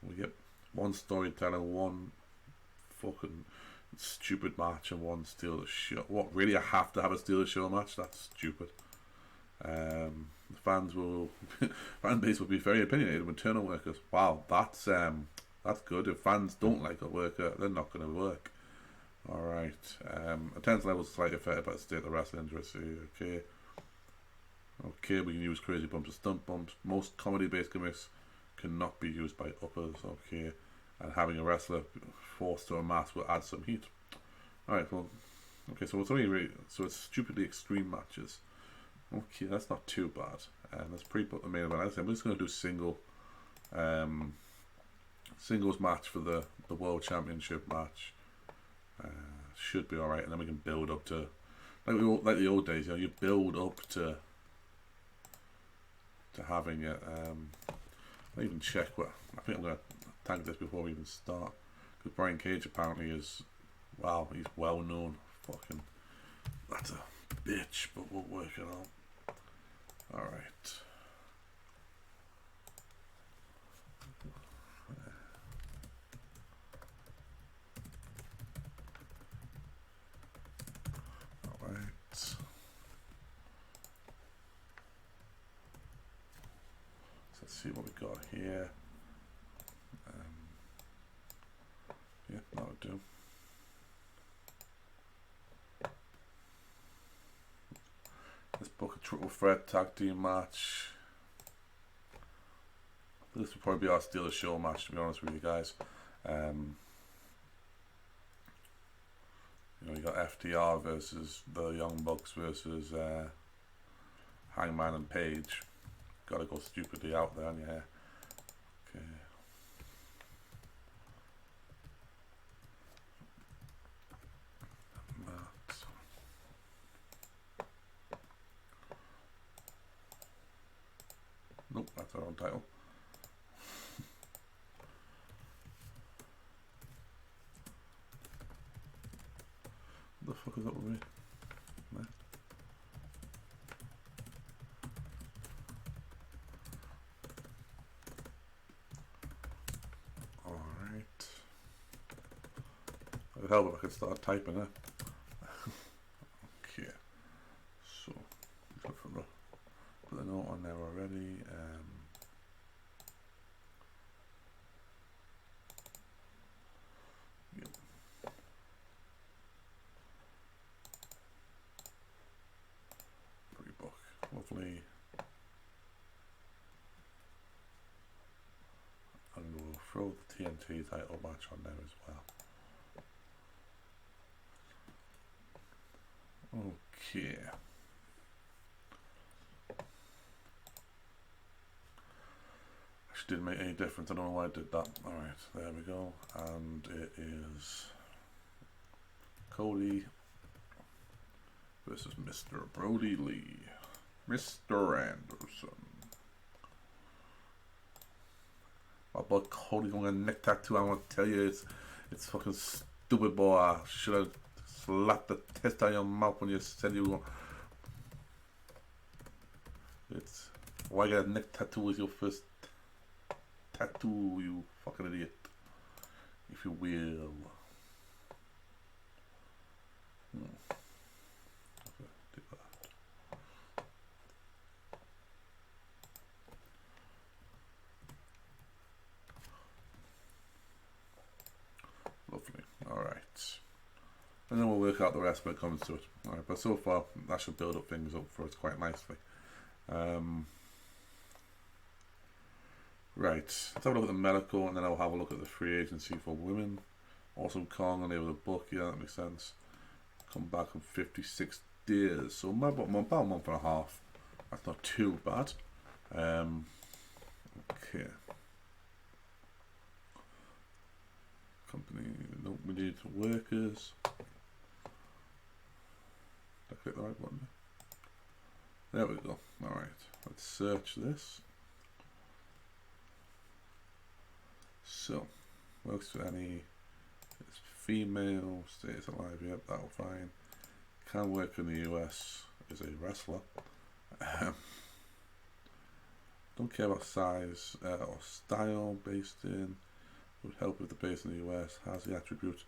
we get one storytelling, one fucking stupid match, and one steal the show. What, really? I have to have a steal the show match? That's stupid. The fans will, fan base will be very opinionated with turner workers. Wow, that's good. If fans don't like a worker, they're not going to work. All right. Attendance levels slightly affected by the state of the wrestling industry. Okay, we can use crazy bumps and stunt bumps. Most comedy-based gimmicks cannot be used by uppers. Okay, and having a wrestler forced to a mask will add some heat. All right. Well, okay. So it's only so it's stupidly extreme matches. Okay, that's not too bad. Let's pre-book the main event. I'm just going to do singles match for the World Championship match. Should be alright, and then we can build up to like the old days. You build up to having it. I'll even check what I think. I'm going to tag this before we even start, because Brian Cage apparently is, wow, he's well known. Fucking, that's a bitch, but we'll work it out. All right. Let's see what we got here. Yeah, that would do. Let's book a triple threat tag team match. This will probably be our steal the show match, to be honest with you guys. You got FTR versus the Young Bucks versus Hangman and Page. Gotta go stupidly out there, yeah. Okay. Nope, that's our own title. What the fuck is up with me? No. Alright. I'd help if I could start typing it. Okay. So, put the note on there already. Yep. Pre-book. Lovely. And we'll throw the TNT title match on there as well. Okay. Actually didn't make any difference. I don't know why I did that. Alright, there we go. And it is Cody versus Mr. Brody Lee. Mr. Anderson. My boy Cody got a neck tattoo. I want to tell you, it's fucking stupid, boy. I should have slapped the test out of your mouth when you said you were. It's why you got a neck tattoo is your first tattoo, you fucking idiot, if you will. Lovely. Alright. And then we'll work out the rest when it comes to it. Alright, but so far that should build up things up for us quite nicely. Right, let's have a look at the medical, and then I'll have a look at the free agency for women. Awesome Kong, and they were the book, yeah, that makes sense. Come back in 56 days, so about a month and a half. That's not too bad. Okay. Company, no, we need workers. Did I click the right button? There we go. Alright, let's search this. So, works for any, it's female, stays alive, yep, that'll fine. Can work in the US, is a wrestler. Don't care about size or style, based in would help if the base in the US has the attribute.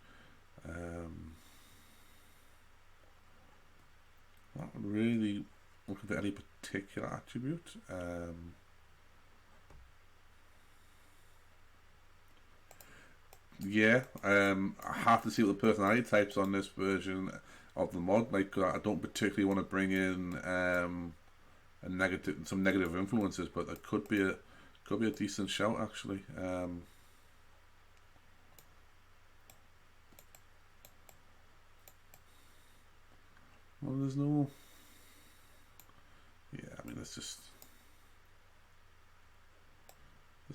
Not really looking for any particular attribute. Yeah, I have to see what the personality types on this version of the mod. Like, I don't particularly want to bring in some negative influences, but it could be a decent shout actually. Well, there's no. Yeah, I mean, there's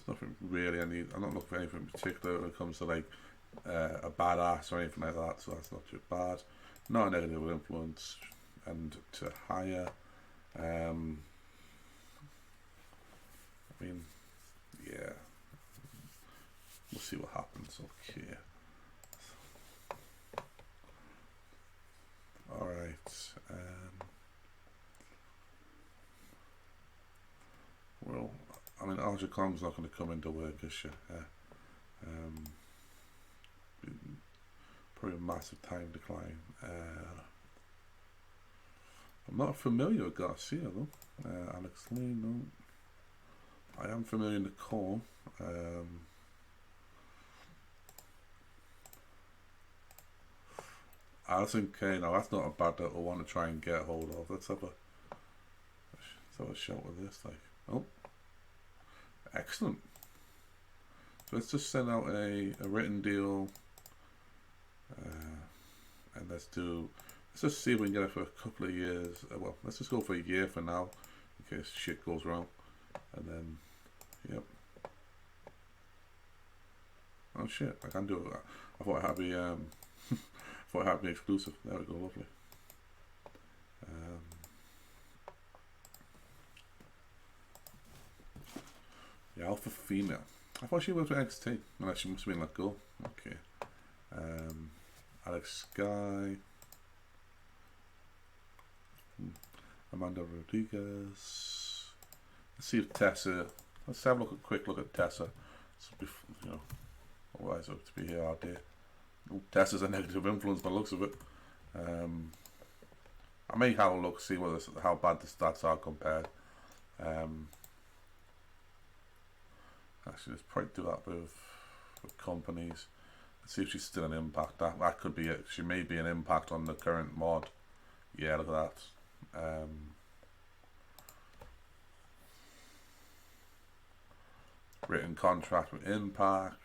nothing really I need. I'm not looking for anything in particular when it comes to like a badass or anything like that, so that's not too bad. Not a negative influence, and to hire. I mean, yeah, we'll see what happens. Okay. All right. Well, I mean, Archer Kong's not going to come into work this year. Probably a massive time decline. I'm not familiar with Garcia though. Alex Lee, no. I am familiar in the core. Alison Kane, now that's not a bad that I want to try and get hold of. Let's have a shot with this. Like, oh, excellent. So let's just send out a written deal, and let's just see if we can get it for a couple of years. Well, let's just go for a year for now, in case shit goes wrong, and then, yep. Oh shit, I can do it. I thought I had the thought I had the exclusive. There we go, lovely. Yeah, alpha female. I thought she worked with XT. No, she must have been let go. Okay. Alex Sky. Amanda Rodriguez. Let's see if Tessa. Let's have a quick look at Tessa. So, you know, otherwise I have to be here all day. Oh, Tessa's a negative influence by the looks of it. I may have a look, see how bad the stats are compared. Actually, let's probably do that with companies. Let's see if she's still an impact. That could be it. She may be an impact on the current mod. Yeah, look at that. Written contract with Impact.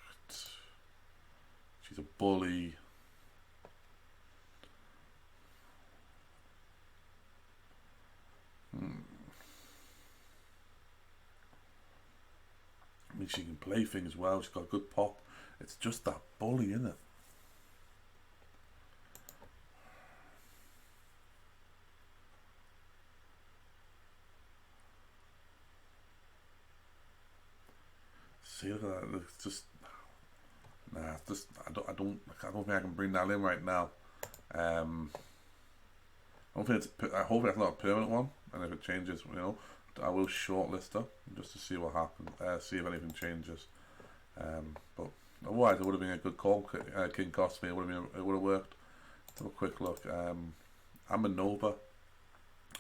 She's a bully. I mean, she can play things well. She's got good pop. It's just that bully, isn't it? See, look at that. It's just, nah. It's just I don't think I can bring that in right now. I don't think I hope that's not a permanent one, and if it changes, you know, I will shortlist her just to see what happens, see if anything changes. But otherwise, it would have been a good call. King cost me. It would have worked. Let's have a quick look. Amber Nova.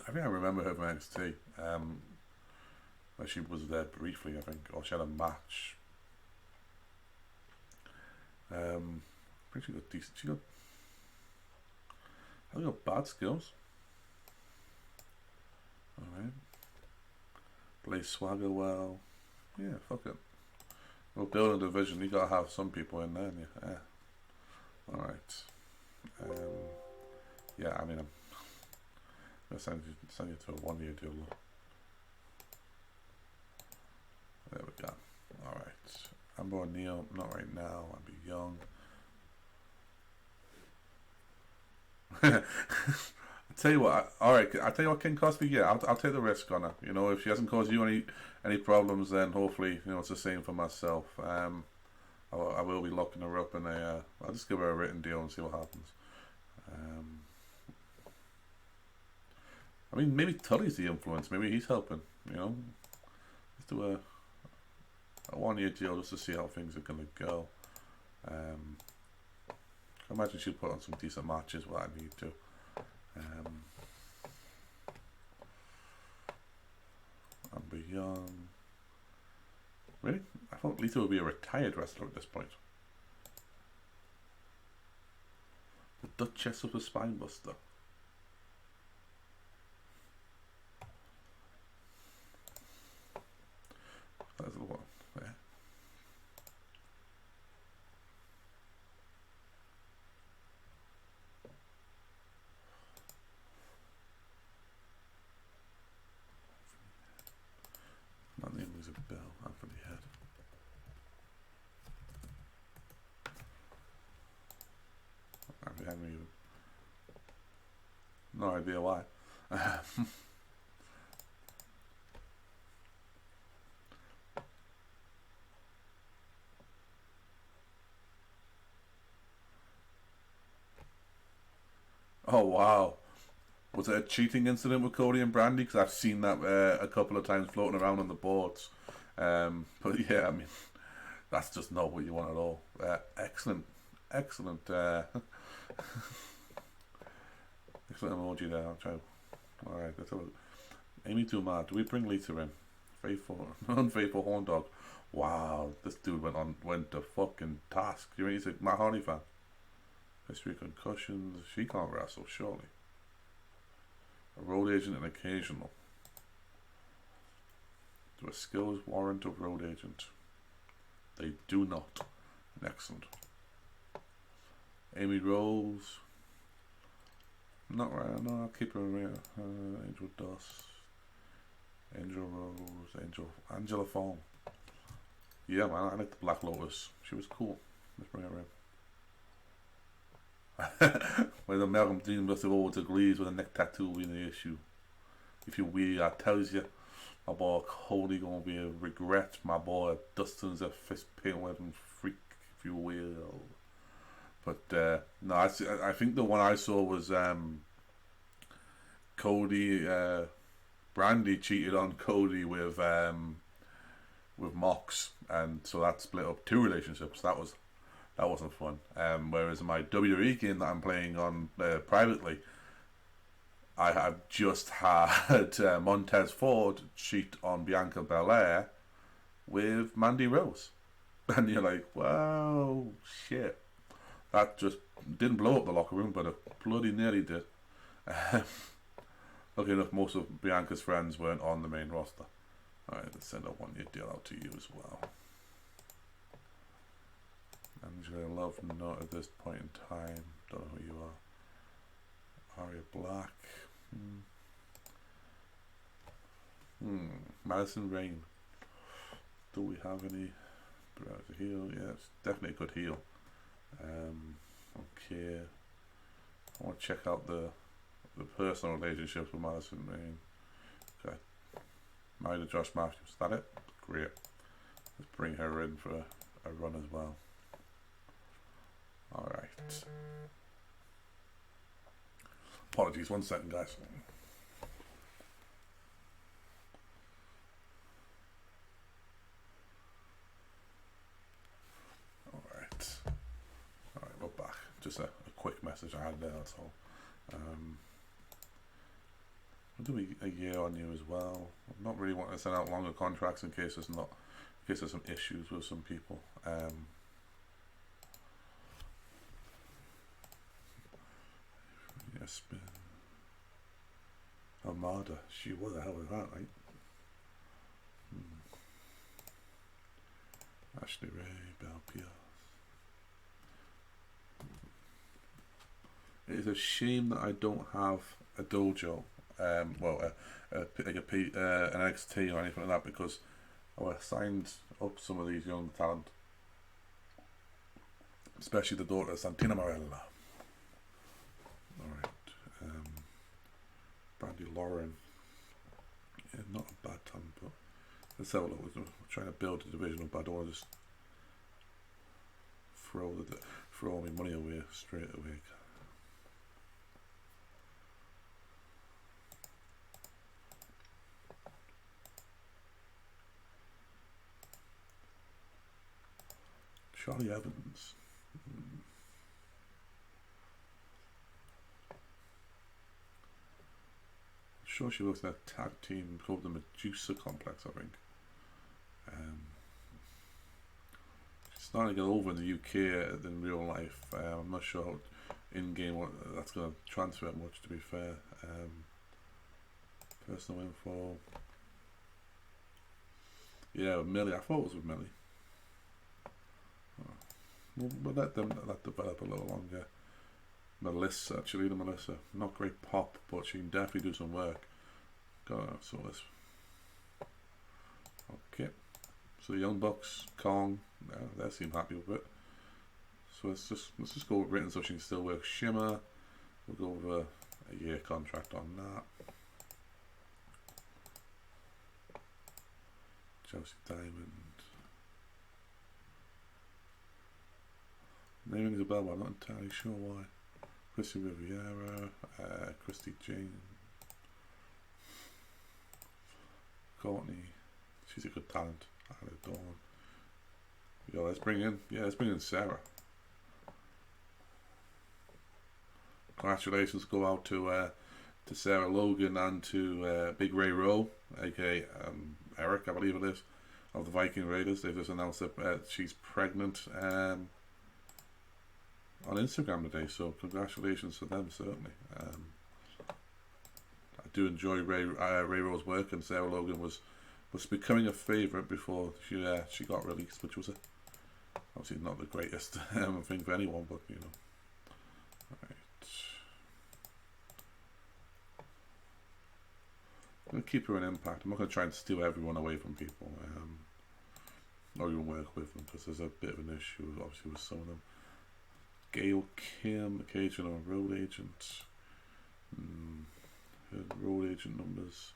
I think I remember her from NXT. Where she was there briefly, I think, or she had a match. I think she got decent. I think got bad skills. Alright. Play swagger well. Yeah, fuck it. We're building a division, you gotta have some people in there, yeah. Alright. Yeah, I mean, I'm gonna send you to a 1 year deal though. There we go. Alright. Amber O'Neal, not right now, I'll be young. I tell you what, alright, I tell you what, King Cosby, yeah, I'll take the risk on her. You know, if she hasn't caused you any problems, then hopefully, you know, it's the same for myself. I will be locking her up, and I'll just give her a written deal and see what happens. I mean, maybe Tully's the influence. Maybe he's helping. You know, let's do a 1 year deal just to see how things are gonna go. I imagine she'll put on some decent matches where I need to. Amber Young. Really? I thought Lita would be a retired wrestler at this point. The Duchess of the Spinebuster. That's the one. Yeah. My name was a bell. Anthony Head. I haven't even. No idea why. Oh wow. Was it a cheating incident with Cody and Brandy? Because I've seen that a couple of times floating around on the boards. But yeah, I mean, that's just not what you want at all. Excellent. Excellent. Excellent emoji there. I'll try. Alright, let's have a look. Amy Too Mad. Do we bring Lita in? Faithful. Unfaithful Horn Dog. Wow, this dude went to fucking task. You mean he's a Matt Hardy fan? History of concussions. She can't wrestle, surely. A road agent and occasional. Do her skills warrant a road agent? They do not. Excellent. Amy Rose. Not right. No, I'll keep her around. Angel Dust. Angel Rose. Angela Fong. Yeah, man, I like the Black Lotus. She was cool. Let's bring her in. When the Malcolm Dean must have always agrees with a neck tattoo being the issue. If you will, I tells you, my boy Cody gonna be a regret. My boy Dustin's a fist pin weapon freak, if you will. But no, I think the one I saw was Cody. Brandy cheated on Cody with Mox, and so that split up two relationships. That wasn't fun. Whereas in my WWE game that I'm playing on privately, I have just had Montez Ford cheat on Bianca Belair with Mandy Rose. And you're like, wow, shit. That just didn't blow up the locker room, but it bloody nearly did. Lucky enough, most of Bianca's friends weren't on the main roster. Alright, let's send a one-year deal out to you as well. Angela Love, not at this point in time. Don't know who you are. Aria Black. Madison Rain. Do we have any? Browser heel? Yeah, it's definitely a good heel. Okay. I want to check out the personal relationships with Madison Rain. Okay. Married to Josh Matthews. Is that it? Great. Let's bring her in for a run as well. Alright. Apologies, 1 second, guys. Alright. Alright, we're back. Just a quick message I had there, that's all. We'll do a year on you as well. I'm not really wanting to send out longer contracts in case there's some issues with some people. Yes, Armada. She, what the hell was that, right? Ashley Ray, Belle Pierce. It is a shame that I don't have a dojo, like an NXT or anything like that, because I would have signed up some of these young talent, especially the daughter Santina Marella. Alright, Brandy Lauren. Yeah, not a bad time, but let's have a look. We're trying to build a division, but I don't want to just throw all my money away straight away. Charlie Evans. sure she works in a tag team called the Medusa Complex, I think. She's starting to get over in the UK in real life. I'm not sure how in-game that's going to transfer much, to be fair. Personal info. Yeah, with Millie. I thought it was with Millie. We'll let that develop a little longer. Melissa, Melissa. Not great pop, but she can definitely do some work. So this. Okay. So the Young Bucks, Kong, they seem happy with it. So let's just go with written so she can still work Shimmer. We'll go with a year contract on that. Chelsea Diamond. Name rings a bell, but I'm not entirely sure why. Chrissy Riviera, Christy Jane, Courtney. She's a good talent. Isla Dawn. Let's bring in Sarah. Congratulations go out to Sarah Logan and to Big Ray Rowe, aka Eric, I believe it is, of the Viking Raiders. They've just announced that she's pregnant on Instagram today, so congratulations to them, certainly. I do enjoy Ray Rowe's work, and Sarah Logan was becoming a favourite before she got released, which was obviously not the greatest thing for anyone, but you know. Right. I'm going to keep her an impact. I'm not going to try and steal everyone away from people, or even work with them, because there's a bit of an issue, obviously, with some of them. Gail Kim, occasional road agent. Her road agent numbers.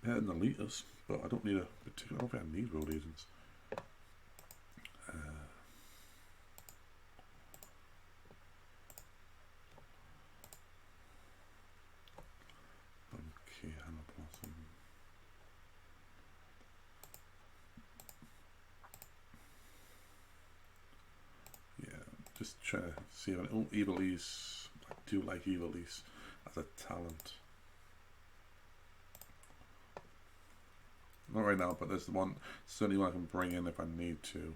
Yeah, in the liters, but I don't need a particular. I don't think I need road agents. Okay, Hannah Blossom. Yeah, just trying to see if Evilise. I do like Evilise as a talent. Not right now, but there's one certainly one I can bring in if I need to.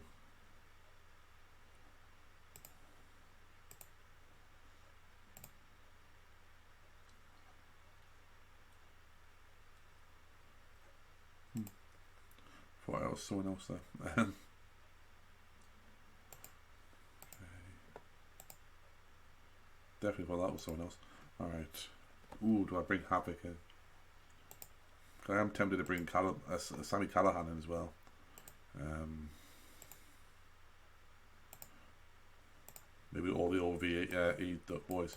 Thought I was someone else there. Okay. Definitely thought that was someone else. Alright. Ooh, do I bring Havoc in? I am tempted to bring Sammy Callahan in as well. Maybe all the OVE boys.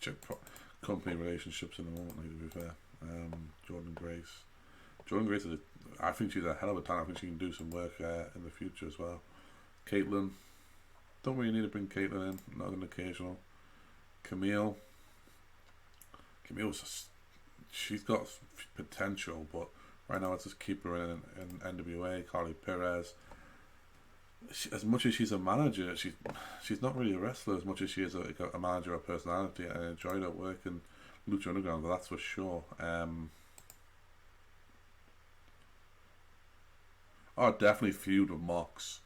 Check company relationships in a moment, to be fair. Jordan Grace. Jordan Grace I think she's a hell of a talent. I think she can do some work in the future as well. Caitlin. Don't really need to bring Caitlin in. Not an occasional. Camille's she's got potential, but right now let's just keep her in NWA. Carly Perez. As much as she's a manager, she's not really a wrestler as much as she is a manager of personality. I enjoyed her work in Lucha Underground, but that's for sure. I'd definitely feud with Mox.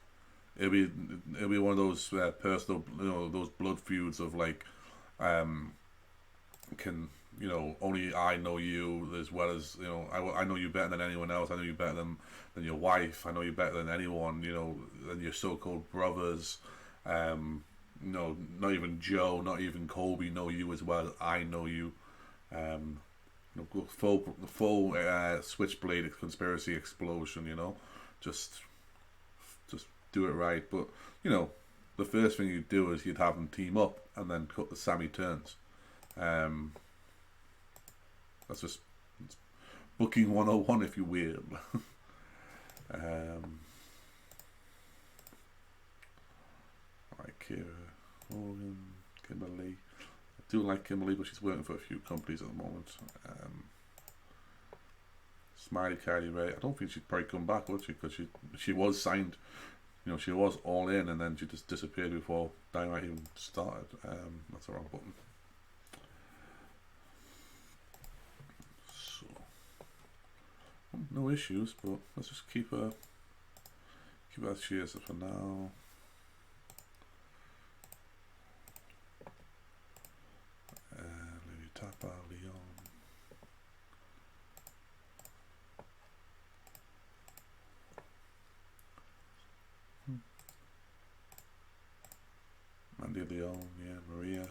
It'll be one of those personal, those blood feuds of like, only I know you as well as I know you better than anyone else. I know you better than your wife. I know you better than anyone. Than your so-called brothers. Not even Joe, not even Kobe know you as well as I know you. Full switchblade conspiracy explosion. Just do it right. But the first thing you'd do is you'd have them team up and then cut the Sammy turns. That's just booking 101 if you will. Alright, Kira Morgan, Kimberly. I do like Kimberly, but she's working for a few companies at the moment. Smiley Carly Ray. I don't think she'd probably come back, would she? Because she was signed. She was all in, and then she just disappeared before Dynamite even started. That's the wrong button. No issues, but let's just keep her as she is for now. Lady Tapa, Leon. Mandy Leon, yeah, Maria.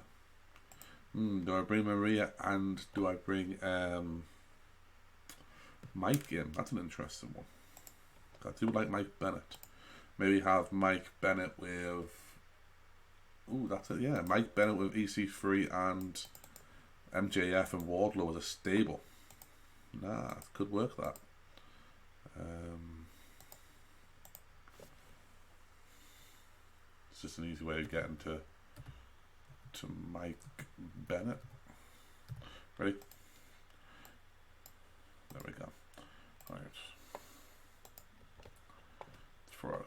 Do I bring Maria and do I bring Mike in? That's an interesting one. I do like Mike Bennett. Maybe have Mike Bennett with. Ooh, that's it. Yeah, Mike Bennett with EC3 and MJF and Wardlow as a stable. Nah, could work that. It's just an easy way of getting to Mike Bennett. Ready? There we go. All right. For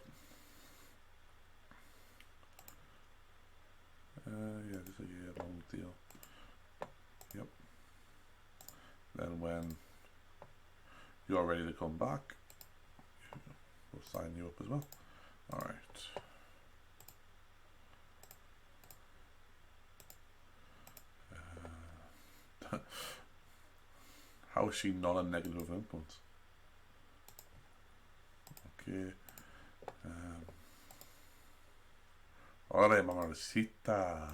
yeah, this is a year-long deal. Yep. Then when you're ready to come back, we'll sign you up as well. All right. How is she not a negative influence? Okay. Órale, mamacita.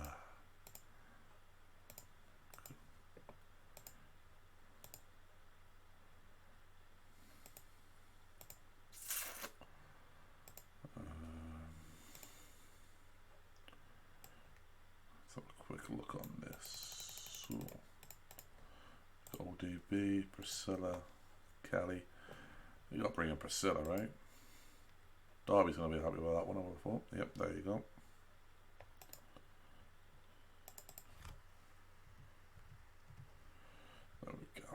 Let's have a quick look on this. So, ODB, Priscilla, Kelly. You got to bring in Priscilla, right? Darby's going to be happy with that one, I would have thought. Yep, there you go. There we go.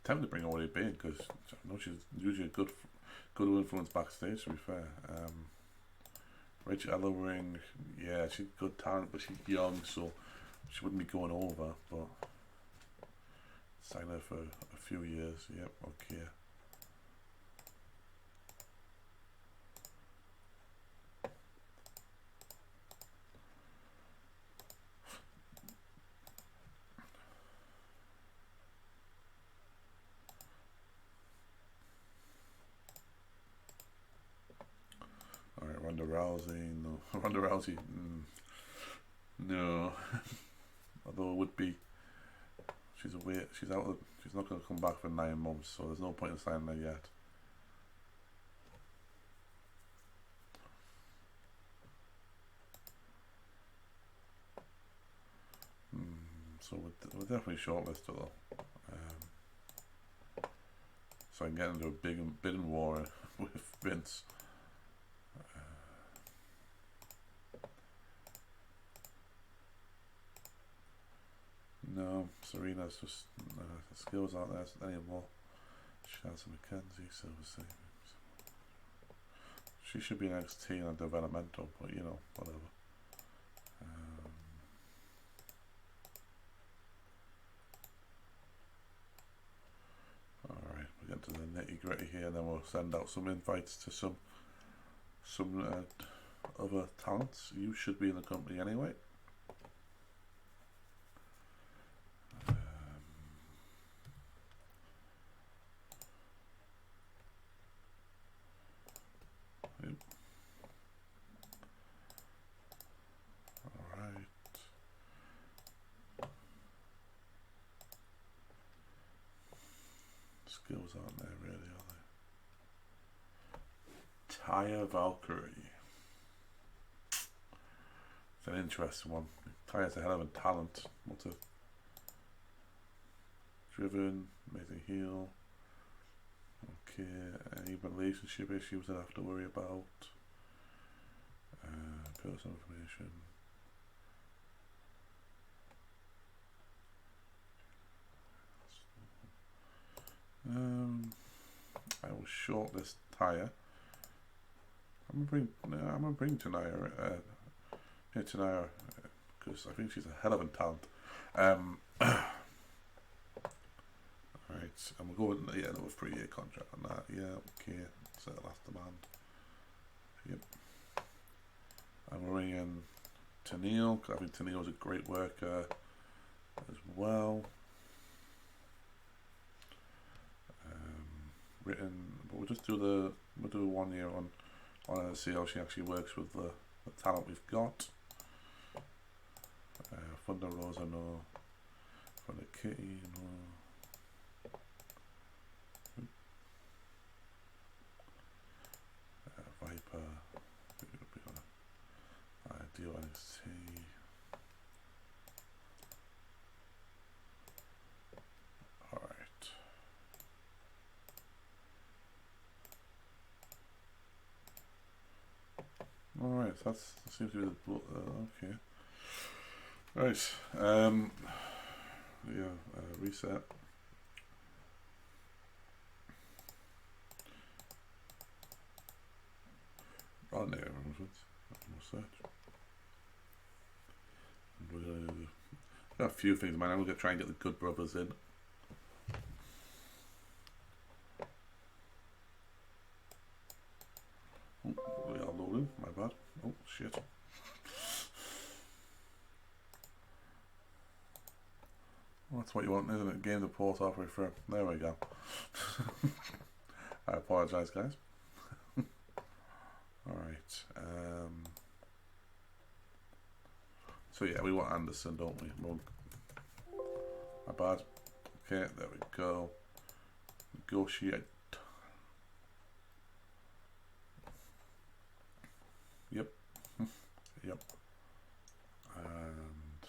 Tempted to bring ODB in because I know she's usually a good influence backstage, to be fair. Rachel Ellering, yeah, she's good talent, but she's young, so she wouldn't be going over, but sign her for a few years. Yep, okay. Alright, Ronda Rousey, no. Ronda Rousey, no. Although it would be, she's away, she's not going to come back for 9 months, so there's no point in signing her yet. So we're definitely shortlisted though. So I can get into a bidding war with Vince. No, Serena's just the skills aren't there anymore. Chance McKenzie, Silver Savings. She should be an NXT and a developmental, but you know, whatever. Alright, we'll get to the nitty gritty here, and then we'll send out some invites to some other talents. You should be in the company anyway. Skills aren't there really, are they? Taya Valkyrie. It's an interesting one. Taya's a hell of a talent. What's it? Driven, amazing heel. Okay, any relationship issues I have to worry about? Personal information. I will shortlist Taya. I'm gonna bring Tanaya Yeah, Tanaya, because I think she's a hell of a talent. Right, and we'll go with another 3-year contract on that. Yeah, okay. So last demand. Yep. And we're in Tennille. I think Tennille's a great worker as well. Written, but we'll just do we'll do 1 year on her to see how she actually works with the talent we've got. Thunder Rosa, no. Thunder Kitty, no. Viper, Ideal NXT. Alright. Alright, that seems to be the okay. Right. Yeah, reset. Oh, no, search. Got a few things, man. I'm going to try and get the Good Brothers in. Oh, we are loading. My bad. Oh, shit. Well, that's what you want, isn't it? Game the port halfway through. There we go. I apologise, guys. Alright. So yeah, we want Anderson, don't we? My bad. Okay, there we go. Negotiate. Yep. Yep. And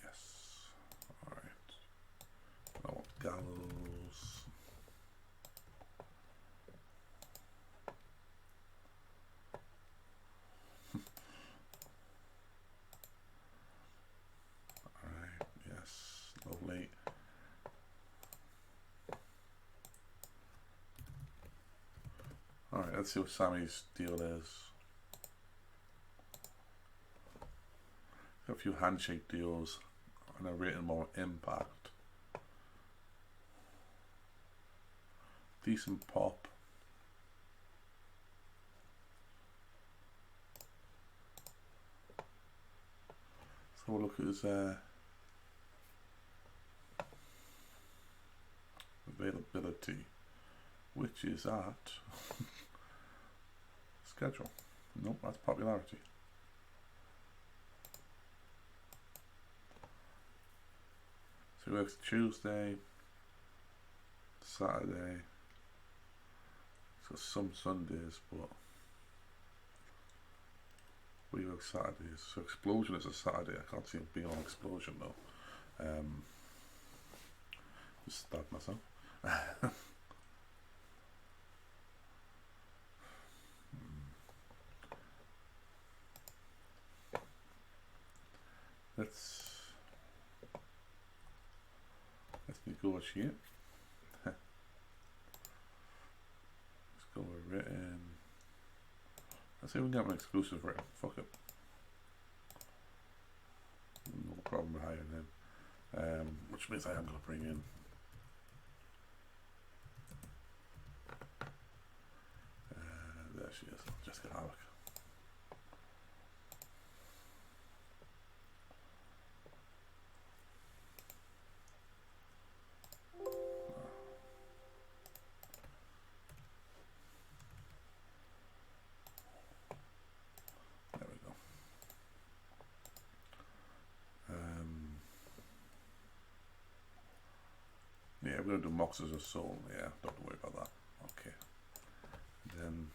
yes. Alright. I want Gallows. Alright, yes. Lovely. Alright, let's see what Sammy's deal is. Got a few handshake deals and a rating more impact. Decent pop. So we'll look at his availability, which is at schedule. Nope, that's popularity. So he works Tuesday, Saturday, so some Sundays, but we work Saturdays. So Explosion is a Saturday. I can't see him being on Explosion though. Just start myself. Let's negotiate. Let's go with written. Let's see if we can get an exclusive written. Fuck it. No problem with hiring him. Which means I am going to bring in there she is, Jessica Havoc. There we go. Yeah, we're going to do Moxes of Soul. Yeah, don't worry about that. Okay. Then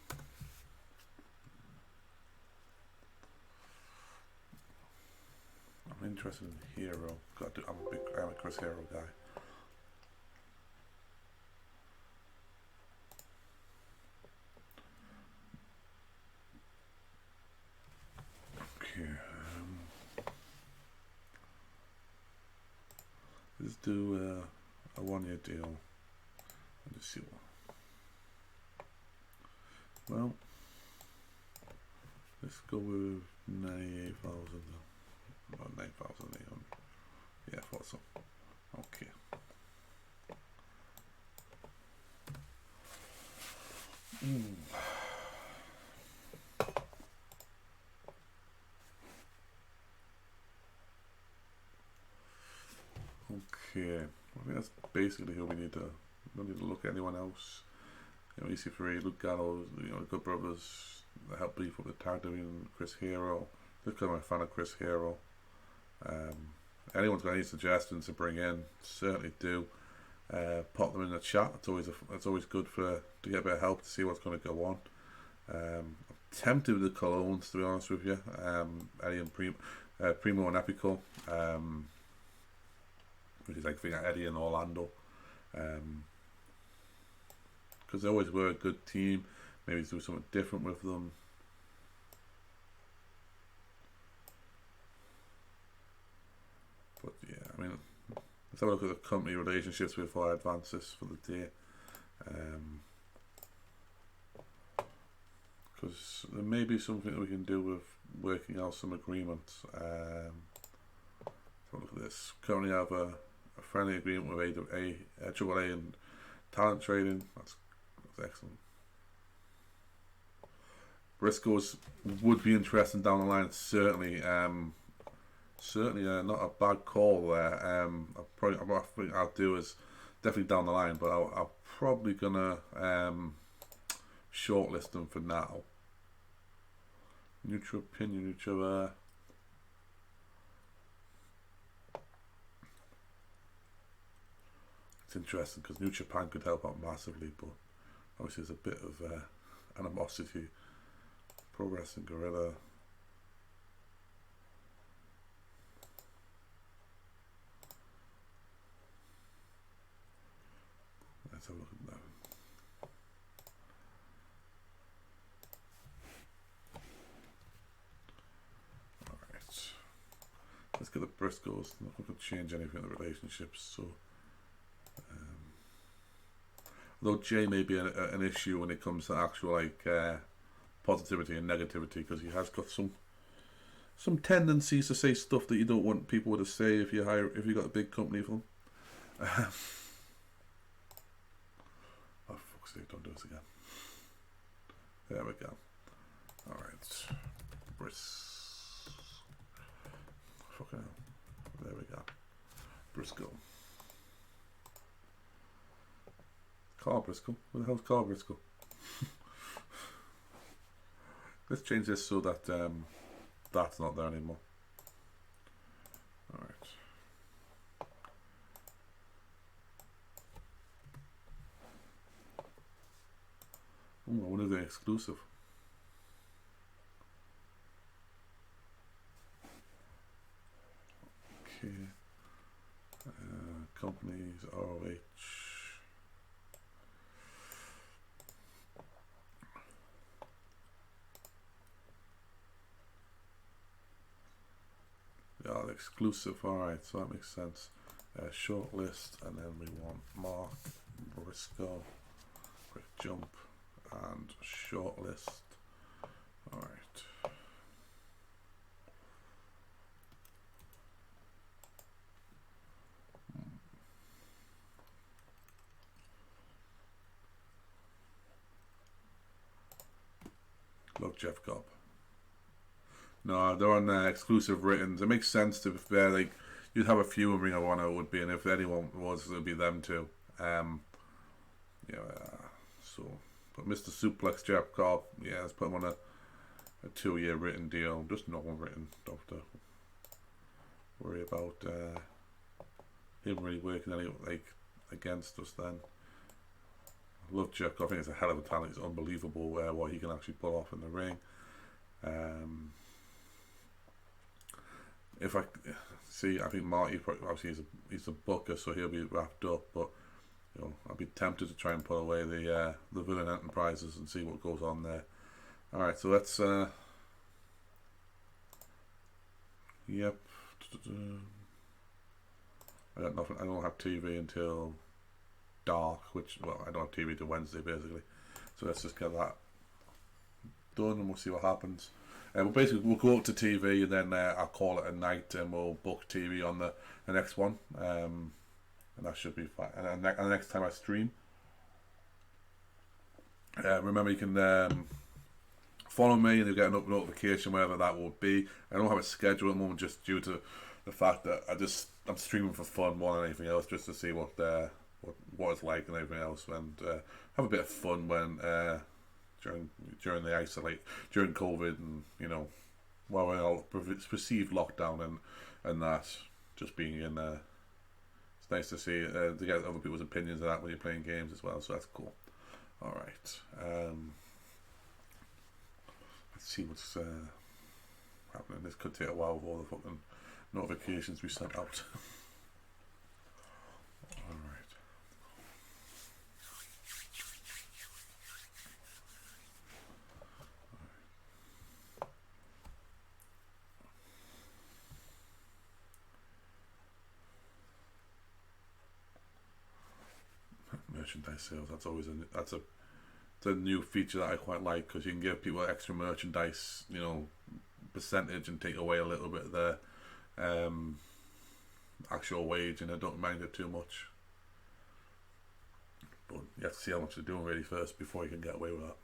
I'm interested in Hero. I'm a Chris Hero guy. Okay. Let's do a 1 year deal. And just see Well, let's go with 98,000. About 9,800. Yeah, I thought so. Okay. Okay. I think that's basically who we need to. We don't need to look at anyone else. You know, EC3, Luke Gallows, you know, the Good Brothers, the Help Beef with the tag division, Chris Hero. Just because I'm a fan of Chris Hero. Anyone's got any suggestions to bring in, certainly do. Pop them in the chat. It's always good to get a bit of help to see what's going to go on. I'm tempted with the Colognes, to be honest with you. Eddie and Primo and Epico, which is like thing like Eddie and Orlando, because they always were a good team. Maybe do something different with them. But yeah, I mean, let's have a look at the company relationships before I advance this for the day. Because there may be something that we can do with working out some agreements. Let's have a look at this. Currently have a friendly agreement with AAA and talent trading. That's excellent. Briscoes would be interesting down the line, certainly. Certainly not a bad call there. What I think I'll do is definitely down the line, but I'm probably gonna shortlist them for now. Neutral opinion, neutral. It's interesting because New Japan could help out massively, but obviously there's a bit of animosity. Progress and Gorilla. Let's have a look at that. Alright. Let's get the Briscoes. I'm not going to change anything in the relationships, so though Jay may be an issue when it comes to actual like positivity and negativity, because he has got some tendencies to say stuff that you don't want people to say if you got a big company for them. Oh fuck's sake, don't do this again. There we go. Alright. Fucking hell. There we go. Briscoe. Carl Briscoe. Where the hell's Carl Briscoe? Let's change this so that that's not there anymore. Alright. Oh, I wonder if they're exclusive. Okay. Companies, ROH. Yeah, exclusive. Alright, so that makes sense. Short list, and then we want Mark Briscoe. Quick jump and short list. Alright. Look, Jeff Cobb. No, they're on exclusive written. It makes sense to be fair. Like you'd have a few in Ring of Honor would be, and if anyone was, it would be them too. So, but Mr. Suplex Jeff Cobb, yeah, let's put him on a 2-year written deal. Just normal written. Don't have to worry about him really working any like against us. Then I love Jeff Cobb. I think he's a hell of a talent. He's unbelievable what he can actually pull off in the ring. If I see, I think Marty obviously he's a booker, so he'll be wrapped up. But you know, I'd be tempted to try and put away the Villain Enterprises and see what goes on there. All right, so let's. Yep. I got nothing. I don't have TV until dark, which I don't have TV till Wednesday basically. So let's just get that done, and we'll see what happens. But basically, we'll go up to TV, and then I'll call it a night, and we'll book TV on the next one, and that should be fine. And the next time I stream, remember you can follow me, and you'll get a notification wherever that will be. I don't have a schedule at the moment, just due to the fact that I'm streaming for fun more than anything else, just to see what it's like and everything else, and have a bit of fun when during the during COVID, and while we're all perceived lockdown and that, just being in there. It's nice to see to get other people's opinions of that when you're playing games as well, so that's cool. All right, let's see what's happening. This could take a while with all the fucking notifications we sent out. All right. Merchandise sales. That's always it's a new feature that I quite like, because you can give people extra merchandise, percentage, and take away a little bit of their actual wage, and I don't mind it too much. But you have to see how much they're doing really first before you can get away with that.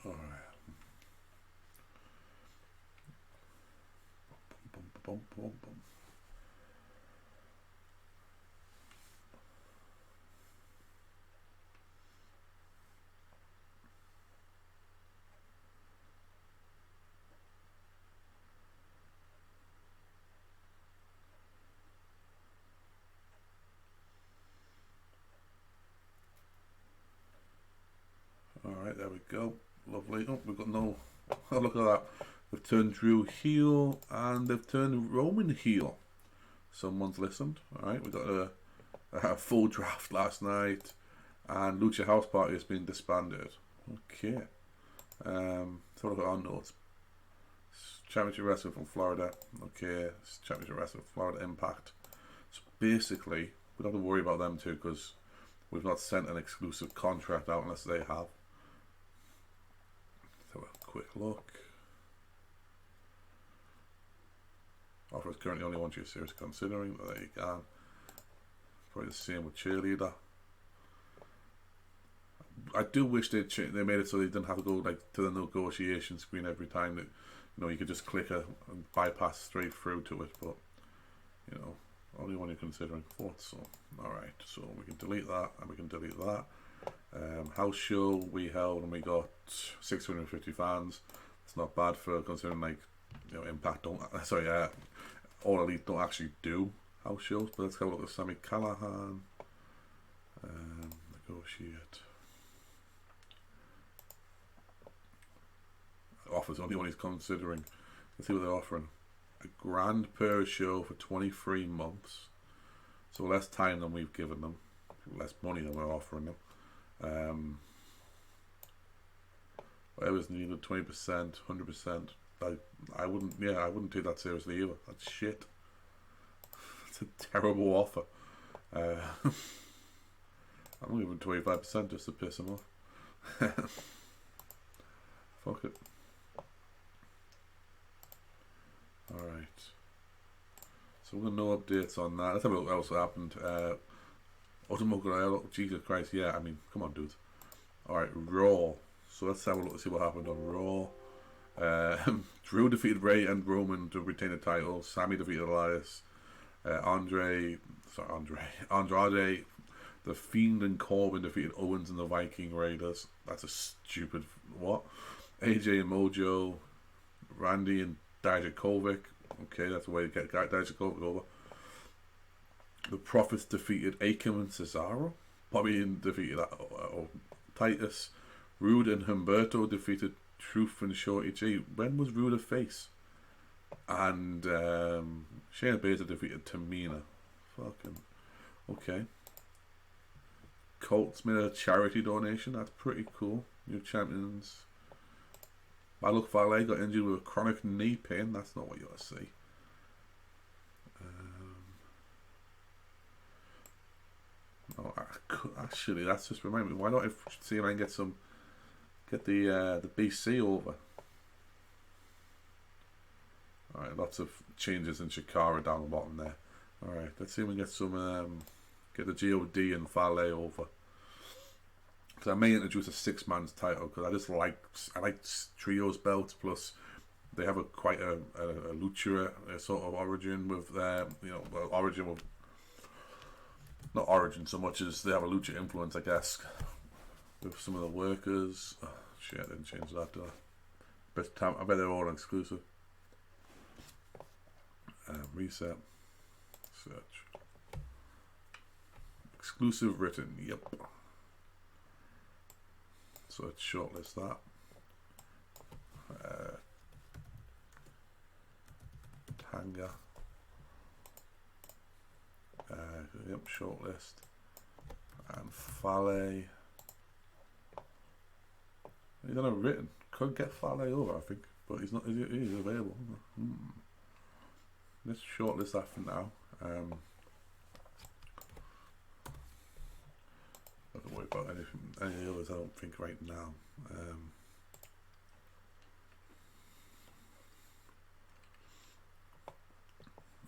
Alright. Bum, bum, bum. Alright, there we go. Lovely. Oh, we've got no... Oh, look at that. They've turned Drew heel, and they've turned Roman heel. Someone's listened. Alright, we got a full draft last night, and Lucha House Party has been disbanded. Okay. So look at our notes. Championship Wrestling from Florida. Okay. Championship Wrestling from Florida Impact. So basically, we don't have to worry about them too, because we've not sent an exclusive contract out unless they have. So a quick look. Offer is currently only 1 year series considering, but there you go. Probably the same with Cheerleader. I do wish they made it so they didn't have to go to the negotiation screen every time. That you could just click and bypass straight through to it, but only one you're considering. Thought so. Alright, so we can delete that, and we can delete that. House show we held, and we got 650 fans. It's not bad for considering Impact don't All Elite don't actually do house shows. But let's have a look at Sami Callihan. Negotiate. Offers only one he's considering. Let's see what they're offering. A grand per show for 23 months. So less time than we've given them. Less money than we're offering them. Whatever's needed, 20%, 100%. I wouldn't take that seriously either. That's shit. It's a terrible offer. I'm giving 25% just to piss them off. Fuck it. Alright. So we're going to no updates on that. Let's have a look what else happened. Jesus Christ, yeah, I mean, come on, dudes. Alright, Raw. So let's have a look to see what happened on Raw. Drew defeated Ray and Roman to retain the title. Sammy defeated Elias. Andrade, The Fiend and Corbin defeated Owens and the Viking Raiders. That's a stupid what? AJ and Mojo, Randy and Dijakovic. Okay, that's the way to get Dijakovic over. The Profits defeated Akam and Cesaro. Bobby defeated Titus. Rude and Humberto defeated Truth and Shorty G. When was Rude a face? And Shayna Baszler defeated Tamina. Fucking okay. Colts made a charity donation. That's pretty cool. New champions. Bad Luck Fale got injured with chronic knee pain. That's not what you want to see. No, actually, that's just reminded me. Why don't I see if I can get the BC over? Alright, lots of changes in Shikara down the bottom there. Alright, let's see if we can get the GOD and Fale over. Because I may introduce a 6-man title, because I like trios belts, plus they have quite a lucha sort of origin with origin with, not origin so much as they have a lucha influence, I guess, with some of the workers. Oh, shit, I didn't change that, did I? I bet they're all exclusive. Reset. Search. Exclusive written. Yep. So let's shortlist that. Tanga. Yep, shortlist. And Fale. He's on a written. Could get Fale over, I think, but he's not. He's available. Let's shortlist that for now. I don't worry about any of the others, I don't think, right now.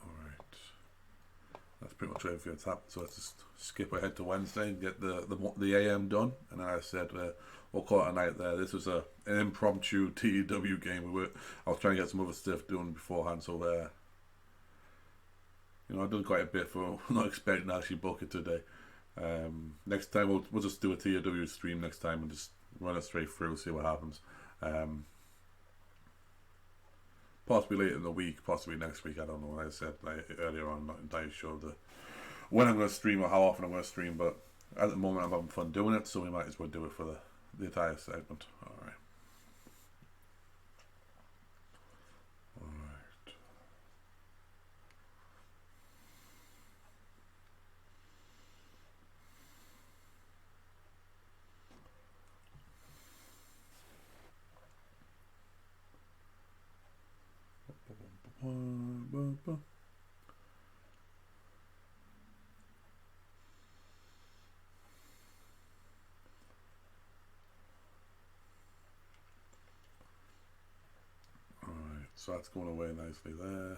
Alright. That's pretty much everything that's happened. So let's just skip ahead to Wednesday and get the AM done. And as I said, we'll call it a night there. This was an impromptu TEW game. I was trying to get some other stuff done beforehand, so I've done quite a bit for not expecting to actually book it today. Next time we'll just do a TEW stream next time and just run it straight through, see what happens. Possibly later in the week, possibly next week, I don't know. Like I said earlier on, I'm not entirely sure when I'm going to stream or how often I'm going to stream, but at the moment I'm having fun doing it, so we might as well do it for the entire segment. Alright. So that's going away nicely there.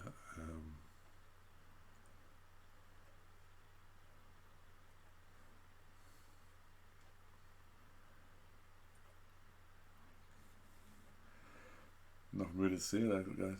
Nothing really to say there, guys.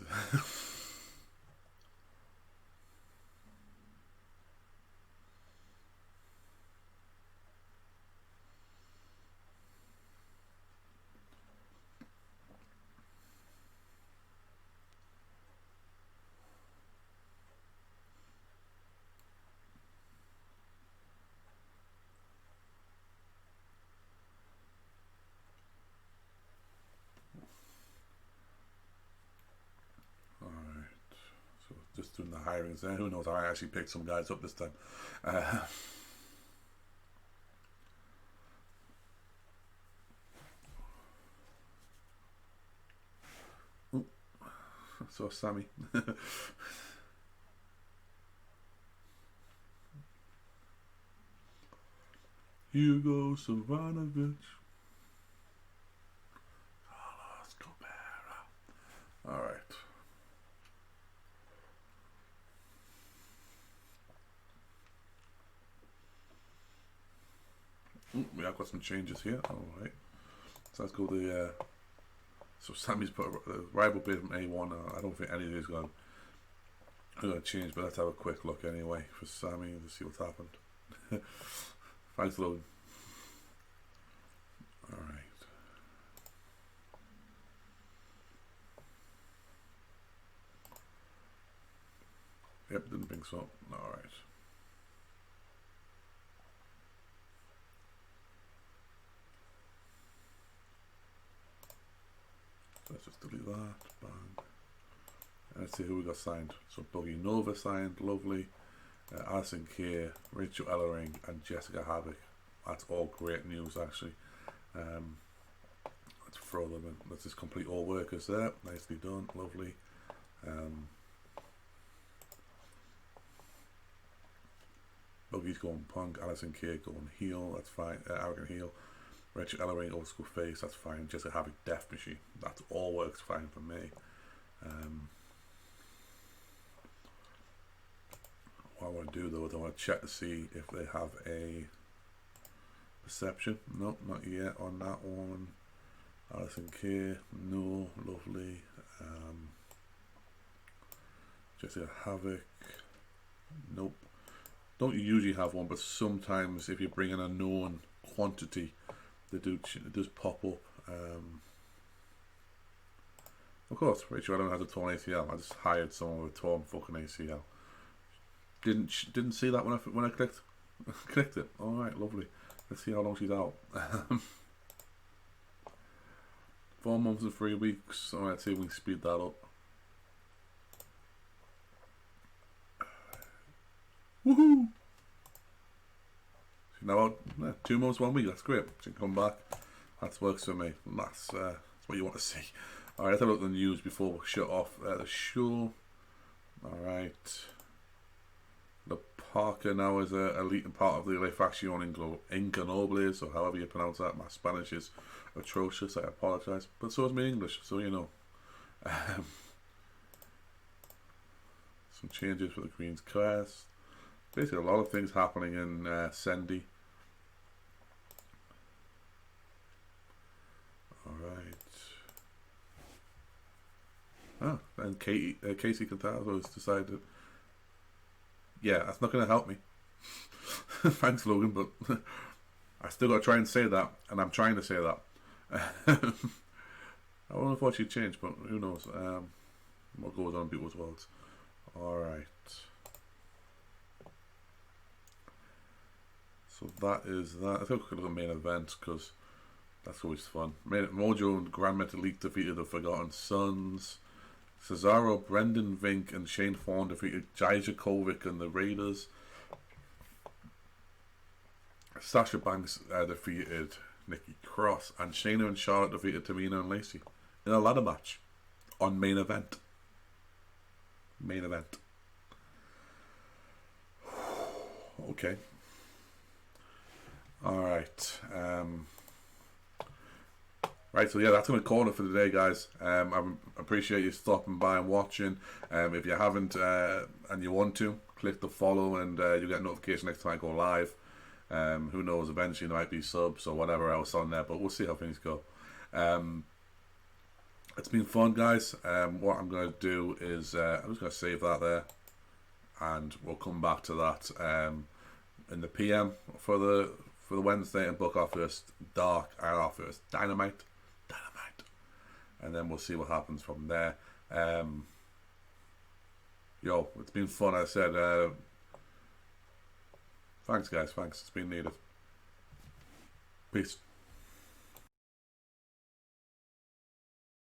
Just doing the hirings there. Who knows? I actually picked some guys up this time. So Sammy. Hugo Savanovic. Carlos Cabrera. All right. We have got some changes here. Alright. So let's go so Sammy's put the rival bid from A1. I don't think any of these are going to change, but let's have a quick look anyway for Sammy to see what's happened. Thanks, Logan. Alright. Yep, didn't think so. Alright. Let's just delete that. Bang. Let's see who we got signed. So Boogie Nova signed, lovely. Alison Kay, Rachel Ellering, and Jessica Havoc. That's all great news, actually. Let's throw them in. Let's just complete all workers there. Nicely done. Lovely. Loki's going punk. Alison Kay going heel. That's fine. Arrogant heel. Rachel Ellering, old school face. That's fine. Just a Havoc Death Machine. That all works fine for me. What I want to do though is I want to check to see if they have a perception. Nope, not yet on that one. Alison Kay, no. Lovely. Jessica Havoc, nope. Don't usually have one, but sometimes if you bring in a known quantity, it does pop up. Of course, Rachel Ellen has a torn ACL. I just hired someone with a torn fucking ACL. Didn't see that when I clicked clicked it. All right, lovely. Let's see how long she's out. 4 months and 3 weeks. All right, let's see if we can speed that up. Woohoo! She's now out 2 months, 1 week. That's great. She can come back. That works for me. That's what you want to see. All right, let's have a look at the news before we shut off the show. All right. The Parker now is a elite part of the La Facción Incanobles, or however you pronounce that. My Spanish is atrocious, I apologise. But so is my English, so you know. Some changes for the Queen's Crest. Basically a lot of things happening in Sendy. Alright. And Casey Cantazo has decided, yeah, that's not going to help me. Thanks, Logan, but I still got to try and say that, and I'm trying to say that. I wonder if what she'd change, but who knows what goes on in people's worlds. Alright. So that is that. Let's have a quick look at the main event, because that's always fun. Mojo and Grand Metalik defeated the Forgotten Sons. Cesaro, Brendan Vink, and Shane Thorne defeated Dijakovic and the Raiders. Sasha Banks defeated Nikki Cross, and Shayna and Charlotte defeated Tamina and Lacey in a ladder match on main event. Main event. Okay. Alright. Right, so yeah, that's going to call it for today, guys. I appreciate you stopping by and watching. If you haven't and you want to, click the follow and you'll get a notification next time I go live. Who knows, eventually there might be subs or whatever else on there, but we'll see how things go. It's been fun, guys. What I'm going to do is I'm just going to save that there, and we'll come back to that in the PM for the Wednesday and book our first Dark and our first Dynamite, and then we'll see what happens from there. Yo, it's been fun. I said, thanks, guys. Thanks. It's been needed. Peace.